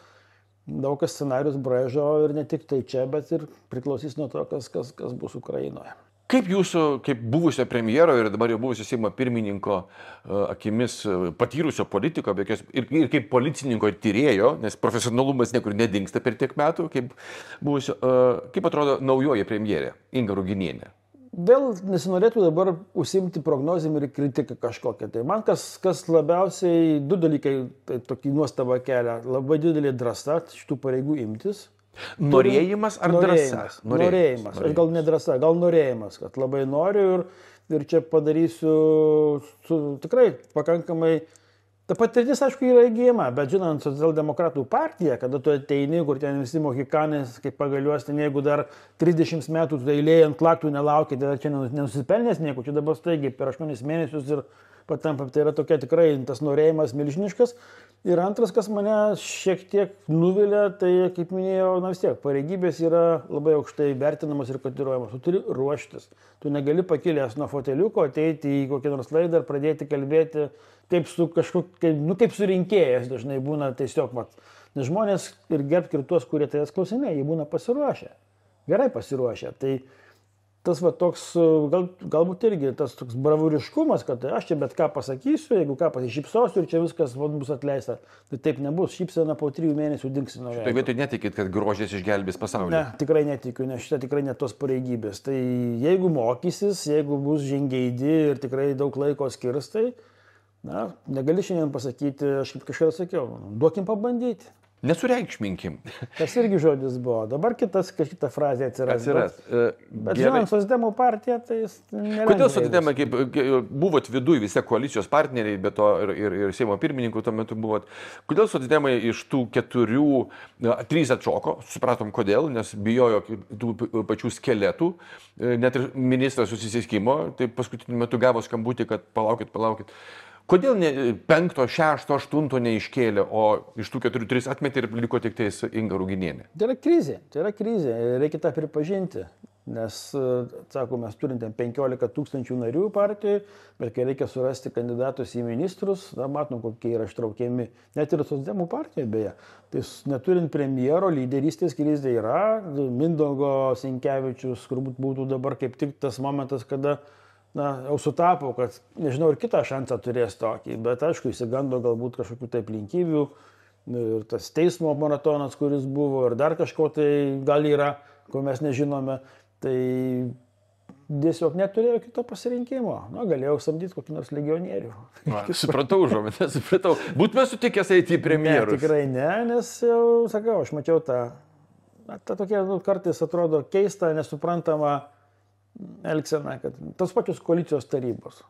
daug kas scenarius braižo ir ne tik tai čia, bet ir priklausys nuo to, kas bus Ukrainoje.
Kaip jūsų, kaip buvusio premjero ir dabar jau buvusio Seimo pirmininko akimis patyrusio politiko, ir kaip policininko ir tyrėjo, nes profesionalumas niekur nedingsta per tiek metų, kaip atrodo naujoji premjerė Inga Ruginienė?
Vėl nesinorėtų dabar užsimti prognozėm ir kritiką kažkokią. Tai man kas labiausiai, 2 dalykai tai tokį nuostabą kelia. Labai didelė drąsa šitų pareigų imtis.
Norėjimas ar drąsa?
Norėjimas. Aš gal ne drąsa, gal norėjimas, kad labai noriu ir čia padarysiu tikrai pakankamai Ta patirtis, aišku, yra įgyjama, bet žinant, socialdemokratų partija, kada tu ateini, kur ten visi mohikanės, kaip pagaliuos, ten jeigu dar 30 metų tu eilėje ant laktų nelaukia, tai čia nenusipelnės nieko, čia dabar staigiai per 8 mėnesius ir patampam, tai yra tokia tikrai tas norėjimas milžiniškas. Ir antras, kas mane šiek tiek nuvilia, tai, kaip minėjau, na vis tiek, pareigybės yra labai aukštai vertinamas ir kotiruojamas. Tu turi ruoštis. Tu negali pakilęs nuo foteliuko, ateiti į kokią nors laidą ir pradėti kalbėti kaip su kaip su rinkėjas dažnai būna tiesiog, nes žmonės ir gerbk ir tuos, kurie tavęs klausinėja, jie būna pasiruošę. Gerai pasiruošę. Tai tas toks, galbūt irgi tas toks bravūriškumas, kad aš čia bet ką pasakysiu, jeigu ką pasišypsosiu ir čia viskas bus atleista. Tai taip nebus, šypsena po 3 mėnesių dingsi nuo veido.
Štai vietoj netikit, kad grožis išgelbės pasaulį.
Ne, tikrai netikiu, nes šitą tikrai net tos pareigybės. Tai jeigu mokysis, jeigu bus žingeidi ir tikrai daug laiko skirs, tai negali šiandien pasakyti, aš kaip kažkada sakiau, duokim pabandyti.
Nesureikšminkim.
Tas irgi žodis buvo. Dabar kita frazė atsiras. Bet žinant, Socdemų partija, tai jis neleidžia.
Kodėl Socdemai, kaip buvot viduj visi koalicijos partneriai, bet to ir Seimo pirmininkų tuo metu buvot, kodėl Socdemai iš tų 4, 3 atšoko, supratom kodėl, nes bijojo tų pačių skeletų, net ir ministras susisiekimo, tai paskutiniu metu gavo skambutį, kad palaukit. Kodėl 5, 6, 8 neiškėlė, o iš tų 4, 3 atmetė ir liko tik tais Inga Ruginienė?
Tai yra krizė, reikia tą pripažinti, nes, sako, mes turim 15 000 narių partijai, bet kai reikia surasti kandidatus į ministrus, matom, kokie yra ištraukiami, net ir Socdemų partijoje beje. Tai neturint premjero, lyderystės krizė yra, Mindaugo Sinkevičius, turbūt būtų dabar kaip tik tas momentas, kada jau sutapo, kad, nežinau, ir kitą šansą turės tokį, bet aišku, įsigando galbūt kažkokių tai aplinkybių, ir tas teismo maratonas, kuris buvo, ir dar kažko tai gal yra, ko mes nežinome, tai tiesiog neturėjo kito pasirinkimo. Galėjau samdyti kokį nors legionierių.
Supratau, žomitę, supratau. Būtume sutikęs eiti į premjerus.
Ne, tikrai ne, nes jau, sakau, aš mačiau tą tokia, kartais atrodo keista, nesuprantama elgsena, kad tos pačios koalicijos tarybos.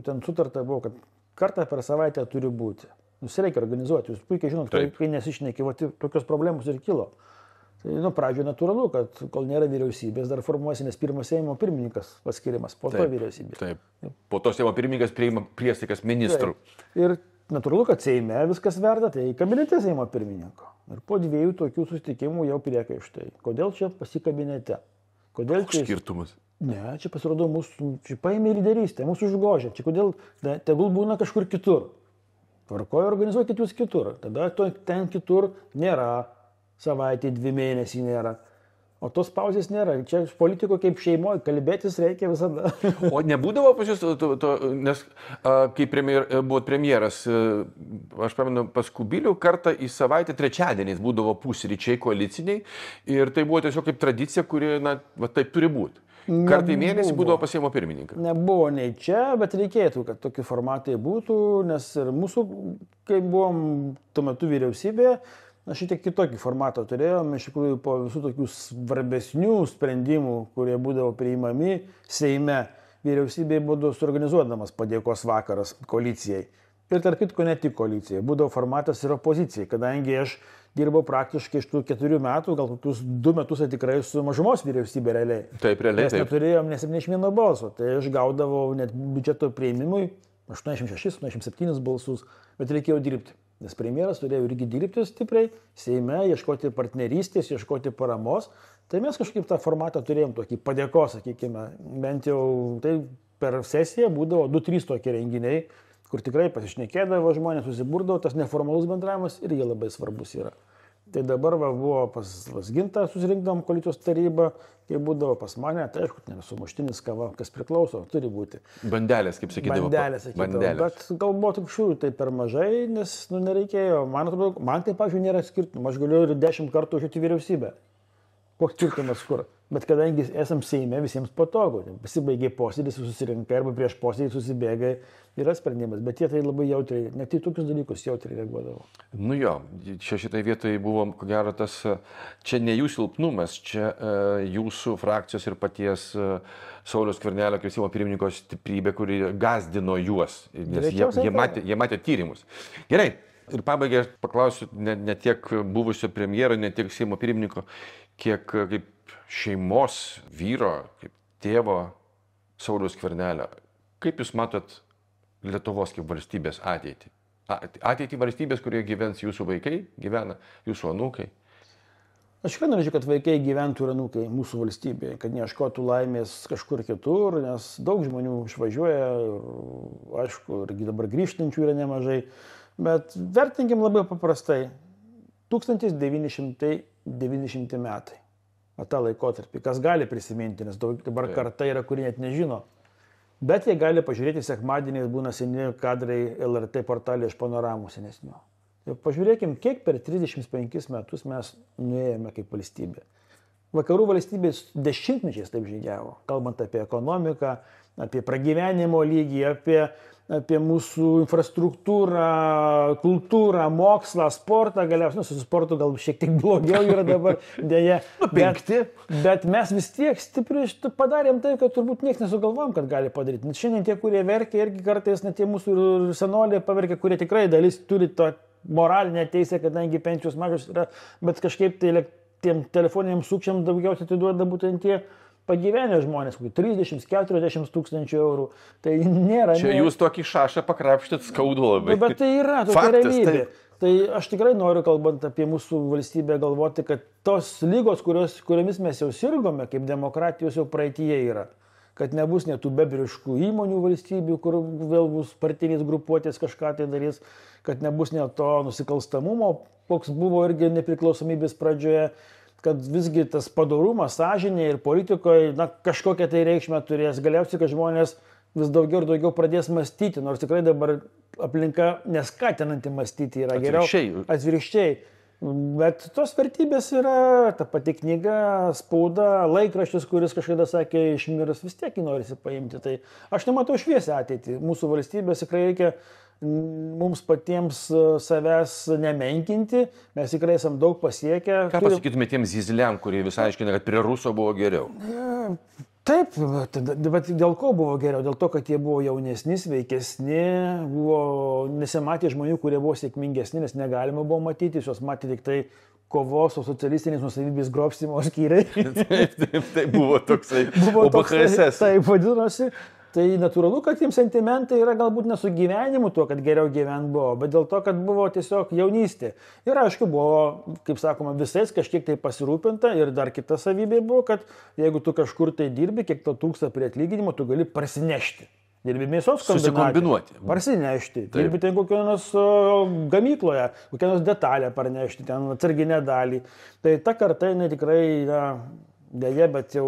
Ten sutarta buvo, kad kartą per savaitę turi būti. Jūs reikia organizuoti. Jūs puikiai žinot, kai nesišneki, tokios problemos ir kilo. Tai pradžioje natūralu, kad kol nėra vyriausybės, dar formuosi, nes pirmas Seimo pirmininkas paskirimas, po to vyriausybė.
Taip. Po to Seimo pirmininkas priima priesaikas ministrų.
Ir natūralu, kad Seime viskas verda, tai kabinete Seimo pirmininko. Ir po 2 tokių susitikimų jau priekaištai. Kodėl čia pasikabinete? Kodėl
čia skirtumas?
Ne, čia pasirodo mūsų, čia paėmė lyderystę, mūsų užgožė. Čia kodėl, tegul būna kažkur kitur. Tvarkoju, organizuokit jūs kitur. Tada ten kitur nėra, savaitė, 2 mėnesiai nėra. O tos pauzės nėra. Čia politiko kaip šeimoje, kalbėtis reikia visada.
O nebūdavo pas jūs, nes kai buvot premjeras, aš pamenu, pas Kubilių kartą į savaitę trečiadieniais būdavo pusryčiai koaliciniai ir tai buvo tiesiog kaip tradicija, kuri, taip turi būti. Kartą į mėnesį būdavo pas Seimo pirmininką.
Nebuvo nei čia, bet reikėtų, kad tokie formatai būtų, nes ir mūsų, kai buvom tuo metu vyriausybėje, šiek tiek kitokį formatą turėjome, iš tikrųjų po visų tokių svarbesnių sprendimų, kurie būdavo priimami Seime, vyriausybėje būdavo suorganizuodamas padėkos vakaras koalicijai. Ir tarp kitko ne tik koalicijai, būdavo formatas ir opozicijai, kadangi aš dirbau praktiškai iš tų 4 metų, gal kokius 2 metus tikrai su mažumos vyriausybė realiai.
Taip, realiai.
Mes neturėjom ne 71 balso, tai aš gaudavau net biudžeto prieimimui 86-87 balsus, bet reikėjo dirbti. Nes premjeras turėjo irgi dirbti stipriai, Seime, ieškoti partnerystės, ieškoti paramos. Tai mes kažkaip tą formatą turėjom tokį padėkos, sakykime, bent jau tai per sesiją būdavo 2-3 tokie renginiai, kur tikrai pasišnekėdavo žmonės, susiburdavo, tas neformalus bendravimas irgi labai svarbus yra. Tai dabar buvo pas Gintą susirinkdom koalicijos tarybą, kai būdavo pas mane, tai aišku, sumuštinis kava, kas priklauso, turi būti.
Bandelės, kaip sakydavo.
Bandelės, bet gal buvo tik šių tai per mažai, nes nereikėjo. Man atrodo, man tai, pavyzdžiui, nėra skirtumo, aš galiu ir 10 kartų užėti vyriausybę. Koks skirtumas kur? Bet kadangi esam Seime, visiems patogu. Pasibaigė posėdis, susirinkai arba prieš posėdį susibėgai, yra sprendimas. Bet jie tai labai jautriai, net į tokius dalykus jautriai reaguodavo.
Nu jo, čia šitai vietoje buvo, ko gero, tas, čia ne jų silpnumas, čia jūsų frakcijos ir paties Sauliaus Skvernelio kaip Seimo pirmininko stiprybė, kuri gazdino juos, nes jie matė tyrimus. Gerai. Ir pabaigai aš paklausiu ne tiek buvusio premjero, ne tiek Seimo pirmininko, kiek kaip šeimos vyro, kaip tėvo Sauliaus Skvernelio. Kaip jūs matot Lietuvos kaip valstybės ateitį? Ateitį valstybės, kurioje gyvens jūsų vaikai, gyvena jūsų anūkai?
Aš tikrai norėčiau, kad vaikai gyventų ir anūkai mūsų valstybėje, kad neieškotų laimės kažkur kitur, nes daug žmonių išvažiuoja, aišku, ir dabar grįžtančių yra nemažai. Bet vertinkim labai paprastai. 1990 metai. tą laikotarpį, kas gali prisiminti, nes dabar karta yra, kurie net nežino. Bet jie gali pažiūrėti, sekmadieniais būna seni kadrai LRT portalė iš panoramų senesnių. Pažiūrėkim, kiek per 35 metus mes nuėjome kaip valstybė. Vakarų valstybės dešimtmečiais taip žygiavo, kalbant apie ekonomiką, apie pragyvenimo lygį, apie mūsų infrastruktūrą, kultūrą, mokslą, sportą, galiausiai su sportu gal šiek tiek blogiau yra dabar, dėja. Bet mes vis tiek stipriai padarėm tai, kad turbūt niekas nesugalvom, kad gali padaryti. Nes šiandien tie, kurie verkia, irgi kartais net tie mūsų senoliai paverkia, kurie tikrai dalis turi to moralinę teisę, kadangi pensijos mažos yra, bet kažkaip tai tiem telefoniniams sukčiams daugiausiai atiduoda būtent tie pagyvenę žmonės, 30-40 tūkstančių eurų. Tai nėra.
Čia jūs tokį šašą pakrapštėt skaudu labai.
Bet tai yra tokia realybė. Tai aš tikrai noriu, kalbant apie mūsų valstybę, galvoti, kad tos lygos, kuriomis mes jau sirgome, kaip demokratijos jau praeityje yra. Kad nebus net tų bebriškų įmonių valstybių, kur vėl bus partinės grupuotės kažką tai darys, kad nebus net to nusikalstamumo, koks buvo irgi nepriklausomybės pradžioje, kad visgi tas padorumas, sąžinė ir politikoje kažkokią tai reikšmę turės. Galiausiai, kad žmonės vis daugiau ir daugiau pradės mąstyti, nors tikrai dabar aplinka neskatinanti mąstyti yra geriau. Atvirkščiai. Bet tos vertybės yra, ta pati knyga, spauda, laikraštis, kuris kažkada sakė išmirs, vis tiek jį norisi paimti. Tai aš nematau šviesią ateitį. Mūsų valstybės tikrai reikia mums patiems savęs nemenkinti, mes tikrai esam daug pasiekę.
Ką pasakytumėte tiems zyzliam, kurie visai aiškina, kad prie Ruso buvo geriau?
Taip, bet dėl ko buvo geriau? Dėl to, kad jie buvo jaunesni, sveikesni, nesimatė žmonių, kurie buvo sėkmingesni, nes negalima buvo matyti, juos matė tik tai kovos su socialistinės nusavybės grobstymo skyriai.
Taip buvo toksai. OBHSS.
Taip vadinosi. Tai natūralu, kad jiems sentimentai yra galbūt ne su gyvenimu tuo, kad geriau gyvent buvo, bet dėl to, kad buvo tiesiog jaunystė. Ir aišku, buvo, kaip sakoma, visais kažkiek tai pasirūpinta ir dar kita savybė buvo, kad jeigu tu kažkur tai dirbi, kiek to trūksta prie atlyginimo, tu gali parsinešti. Dirbi mėsos
susikombinuoti.
Parsinešti. Dirbi ten kokio nors gamykloje, kokią nors detalę parnešti, ten atsarginę dalį. Tai ta karta, jinai tikrai, dėja, bet jau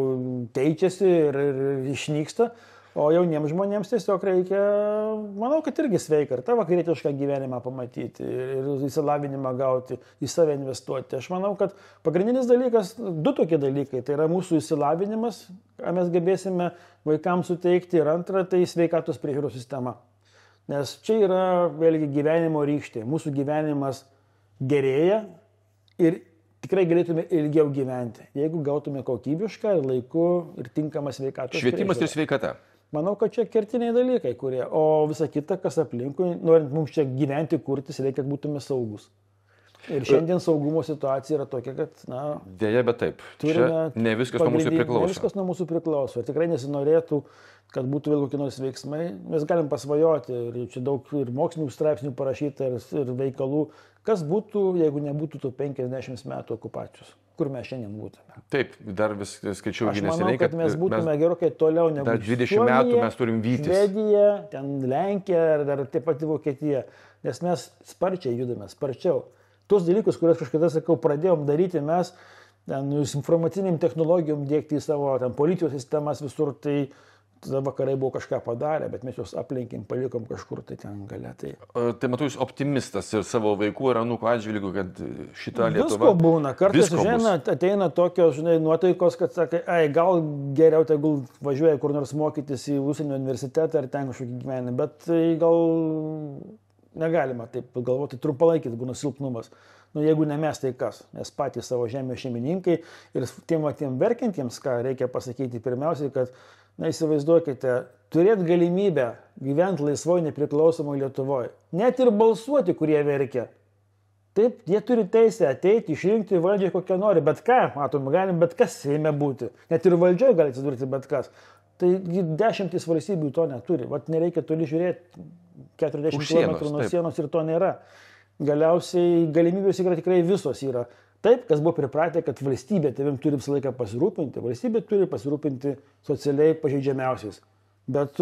keičiasi ir išnyksta. O jauniems žmonėms tiesiog reikia, manau, kad irgi sveika ir tą vakarietišką gyvenimą pamatyti ir įsilavinimą gauti, į save investuoti. Aš manau, kad pagrindinis dalykas, du tokie dalykai, tai yra mūsų įsilavinimas, ką mes gebėsime vaikams suteikti, ir antra, tai sveikatos priežiūros sistema. Nes čia yra vėlgi gyvenimo rykštė, mūsų gyvenimas gerėja ir tikrai galėtume ilgiau gyventi, jeigu gautume kokybišką ir laiku ir tinkamą sveikatos priežiūrą.
Švietimas ir sveikata.
Manau, kad čia kertiniai dalykai, o visa kita, kas aplinkui, norint mums čia gyventi, kurtis, reikia, kad būtume saugus. Ir šiandien saugumo situacija yra tokia, kad,
dėja, bet taip. Čia ne viskas nuo mūsų priklauso.
Ne viskas nuo mūsų priklauso. Ir tikrai nesinorėtų, kad būtų vėl kokie nors veiksmai. Mes galim pasvajoti, ir čia daug ir mokslinių straipsnių parašyta, ir veikalų. Kas būtų, jeigu nebūtų tų 50 metų okupacijos? Kur mes šiandien būtume?
Taip, dar vis skaičiau neseniai,
kad... Aš manau, kad mes būtume gerokai toliau negu
dar 20 metų mes turim vytis.
Švedija, ten Lenkija ir dar taip pat Vokietija. Nes mes sparčiai judame, sparčiau. Tuos dalykus, kuriuos kažkada, sakau, pradėjom daryti, mes informaciniam technologijom dėkti į savo policijos sistemas visur, tai tada vakarai buvo kažką padarę, bet mes juos aplenkėm, palikom kažkur tai ten gale.
Tai matau, jūs optimistas ir savo vaikų ir anūkų atžvilgių, kad šita Lietuva...
Visko būna. Kartais, ateina tokios, nuotaikos, kad sakai, gal geriau tegul važiuoja kur nors mokytis į užsienio universitetą ar ten kažkokį gyvenimą, bet gal negalima taip galvoti, trumpalaikis būna silpnumas. Jeigu ne mes, tai kas? Mes patys savo žemės šeimininkai ir tiem verkintiems, ką reikia pasakyti pirmiausiai, kad, įsivaizduokite, turėti galimybę gyventi laisvoje, nepriklausomoje Lietuvoje. Net ir balsuoti, kurie verkia. Taip, jie turi teisę ateiti, išrinkti valdžią kokią nori, bet ką, matom, galim bet kas Seime būti. Net ir valdžioje gali atsidurti bet kas. Tai 10 valstybių to neturi. Vat nereikia toli žiūrėti 40 km nuo sienos ir to nėra. Galiausiai galimybės yra tikrai visos yra. Taip, kas buvo pripratę, kad valstybė tavim turi visą laiką pasirūpinti. Valstybė turi pasirūpinti socialiai pažeidžiamiausiais. Bet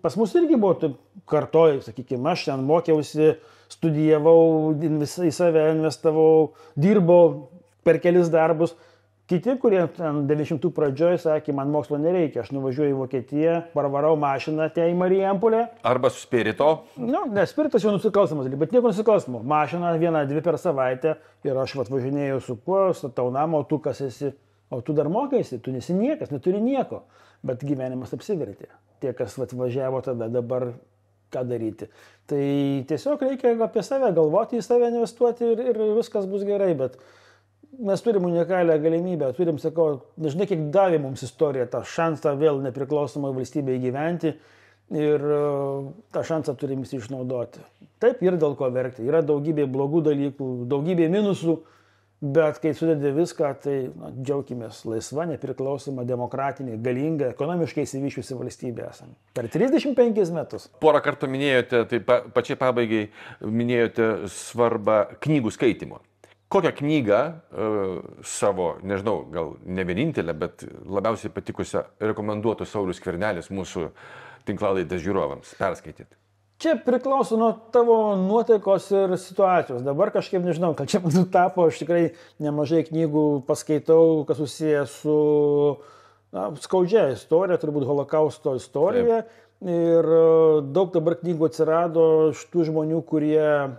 pas mus irgi buvo taip kartoju, sakykime, aš ten mokiausi, studijavau, į save investavau, dirbau per kelis darbus. Kiti, kurie 90 pradžioje sakė, man mokslo nereikia, aš nuvažiuoju į Vokietiją, parvarau mašiną į Marijampolę.
Arba su spirito.
Ne, spiritas jau nusikalstamas, bet nieko nusikalstamo. Mašiną 1-2 per savaitę ir aš važinėjau su kuo, statau namą, o tu kas esi, o tu dar mokaisi, tu nesi niekas, neturi nieko. Bet gyvenimas apsivertė. Tie, kas važiavo tada, dabar ką daryti. Tai tiesiog reikia apie save galvoti, į save investuoti ir viskas bus gerai, bet mes turim unikalią galimybę, turim, sakau, nežinai, kiek davė mums istorija, tą šansą vėl nepriklausomai valstybėje gyventi ir tą šansą turim visi išnaudoti. Taip, yra dėl ko verkti, yra daugybė blogų dalykų, daugybė minusų, bet kai sudedi viską, tai džiaukimės laisva, nepriklausoma, demokratinė, galinga, ekonomiškai įsivyščiusi valstybė esame. Per 35 metus.
Porą kartų minėjote, tai pačiai pabaigai minėjote svarbą knygų skaitimo. Kokią knygą savo, nežinau, gal ne vienintelę, bet labiausiai patikusią rekomenduotų Saulius Skvernelis mūsų tinklalaidės žiūrovams perskaityti?
Čia priklauso nuo tavo nuotaikos ir situacijos. Dabar kažkaip nežinau, kad čia man tapo, aš tikrai nemažai knygų paskaitau, kas susijęs su skaudžia istorija, turbūt holokausto istorija. Taip. Ir daug dabar knygų atsirado iš tų žmonių, kurie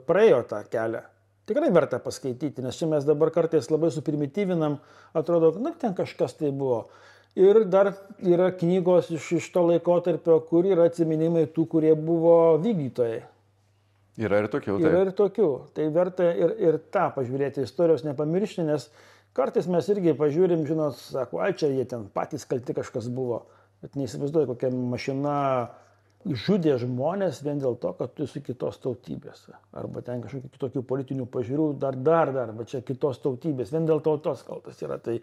praėjo tą kelią. Tikrai verta paskaityti, nes čia mes dabar kartais labai suprimityvinam, atrodo, ten kažkas tai buvo. Ir dar yra knygos iš to laikotarpio, kur yra atsiminimai tų, kurie buvo vykdytojai.
Yra ir tokių.
Yra ir tokių. Tai verta ir tą pažiūrėti, istorijos nepamiršti, nes kartais mes irgi pažiūrim, žinot, sako, čia jie ten patys kalti kažkas buvo. Bet neįsivaizduoju, kokia mašina žudė žmonės vien dėl to, kad tu esi kitos tautybės. Arba ten kažkokių kitokių politinių pažiūrų, dar, bet čia kitos tautybės. Vien dėl tautos kaltas yra. Tai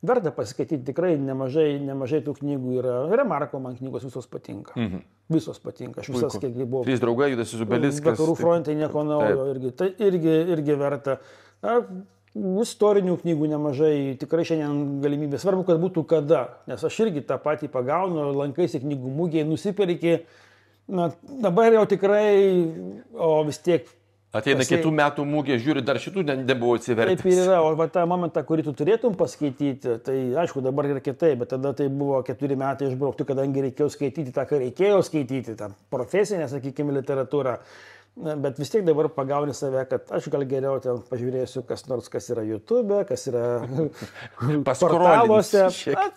verta pasiskaityti, tikrai nemažai tų knygų yra. Remarko man knygos visos patinka. Visos patinka. Aš visas, kiek buvo.
3 draugai, Judas Zubelickas.
Vakarų frontai nieko naujo irgi. Tai irgi verta. Istorinių knygų nemažai, tikrai šiandien galimybė. Svarbu, kad būtų kada, nes aš irgi tą patį pagaunu, lankaisi knygų mugėje, nusipirki. Dabar jau tikrai, o vis tiek...
Ateina kitų metų mugė, žiūri, dar šitų nebuvo atsivertęs.
Taip ir yra, o tą momentą, kurį tu turėtum paskaityti, tai aišku, dabar yra kitaip, bet tada tai buvo 4 metai išbraukti, kadangi reikėjo skaityti tą, ką reikėjo skaityti, tą profesinę, sakykime, literatūrą. Bet vis tiek dabar pagauni save, kad aš gal geriau ten pažiūrėsiu, kas nors, kas yra YouTube, kas yra portaluose.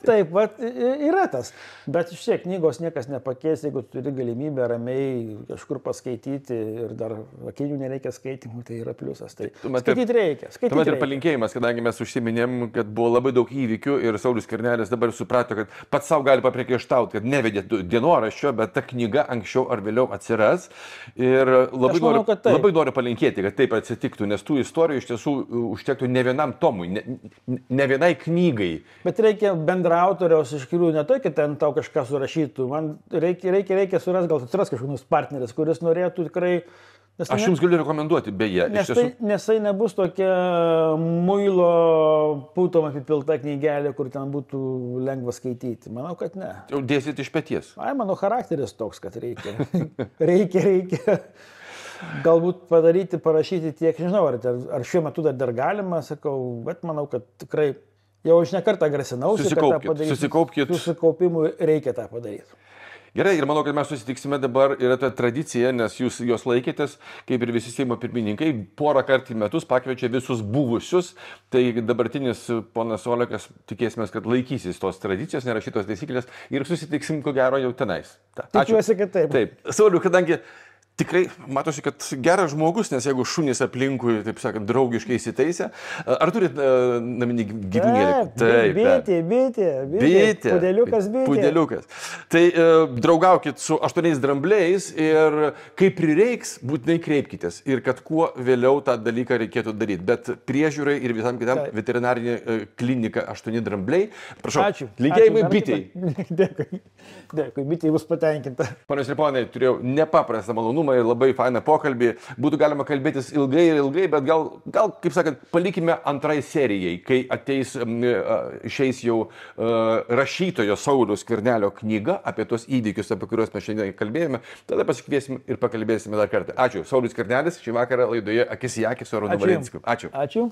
Taip, yra tas. Bet iš tiek knygos niekas nepakeis, jeigu turi galimybę ramiai kažkur paskaityti ir dar akinių nereikia skaitimų, tai yra pliusas. Tai skaityti reikia.
Tuomet ir palinkėjimas, kadangi mes užsiminėm, kad buvo labai daug įvykių ir Saulius Skvernelis dabar suprato, kad pats savo gali papriekaištauti, kad nevedė dienoraščio, bet ta knyga anksčiau ar vėliau atsiras. Ir labai noriu palinkėti, kad taip atsitiktų, nes tų istorijų iš tiesų užtektų ne vienam tomui, ne vienai knygai.
Bet reikia bendraautoriaus iš kurių ne tai, kad ten tau kažką surašytų. Man reikia surasti, gal atsiras kažkokius partneris, kuris norėtų tikrai...
Aš jums galiu rekomenduoti, beje.
Nes tai nebus tokia muilo putom apipilta knygelė, kur ten būtų lengva skaityti. Manau, kad ne.
Jau dėsit iš peties.
Mano charakteris toks, kad reikia. Reikia. Galbūt parašyti tiek, nežinau, ar šiuo metu dar galima, sakau, bet manau, kad tikrai, Jau aš nekartą grasinausi, kad tą padaryti.
Susikaupkit.
Susikaupimui reikia tą padaryti.
Gerai, ir manau, kad mes susitiksime dabar, yra ta tradicija, nes jūs jos laikėtės, kaip ir visi Seimo pirmininkai, porą kartų į metus pakviečia visus buvusius, tai dabartinis ponas Olekas, tikėsime, kad laikysis tos tradicijos, nerašytos taisyklės ir susitiksim, ko gero, jau tenais.
Tikiuosi, kad taip.
Taip, Sauliau, kadangi tikrai matosi, kad geras žmogus, nes jeigu šunys aplinkui, taip sakant, draugiškai įsitaisė, ar turit naminį gyvūnėlį?
Taip, bitė. Pudeliukas.
Tai draugaukit su 8 drambliais ir kai prireiks, būtinai kreipkitės ir kad kuo vėliau tą dalyką reikėtų daryti. Bet priežiūrai ir visam kitam veterinarinė klinika 8 drambliai. Prašau,
ačiū.
Linkėjimai bitei.
Dėkui, bitei bus patenkinta.
Ponios ir ponai, turėjau nepaprastą malonumą ir labai fainą pokalbį. Būtų galima kalbėtis ilgai, bet gal, kaip sakant, palikime antrai serijai, kai ateis, išeis jau rašytojo Sauliaus Skvernelio knyga apie tos įvykius, apie kuriuos mes šiandien kalbėjome. Tada pasikviesim ir pakalbėsime dar kartą. Ačiū. Saulius Skvernelis šį vakarą laidoje Akis į akį su Arūnu Valinsku. Ačiū.
Ačiū.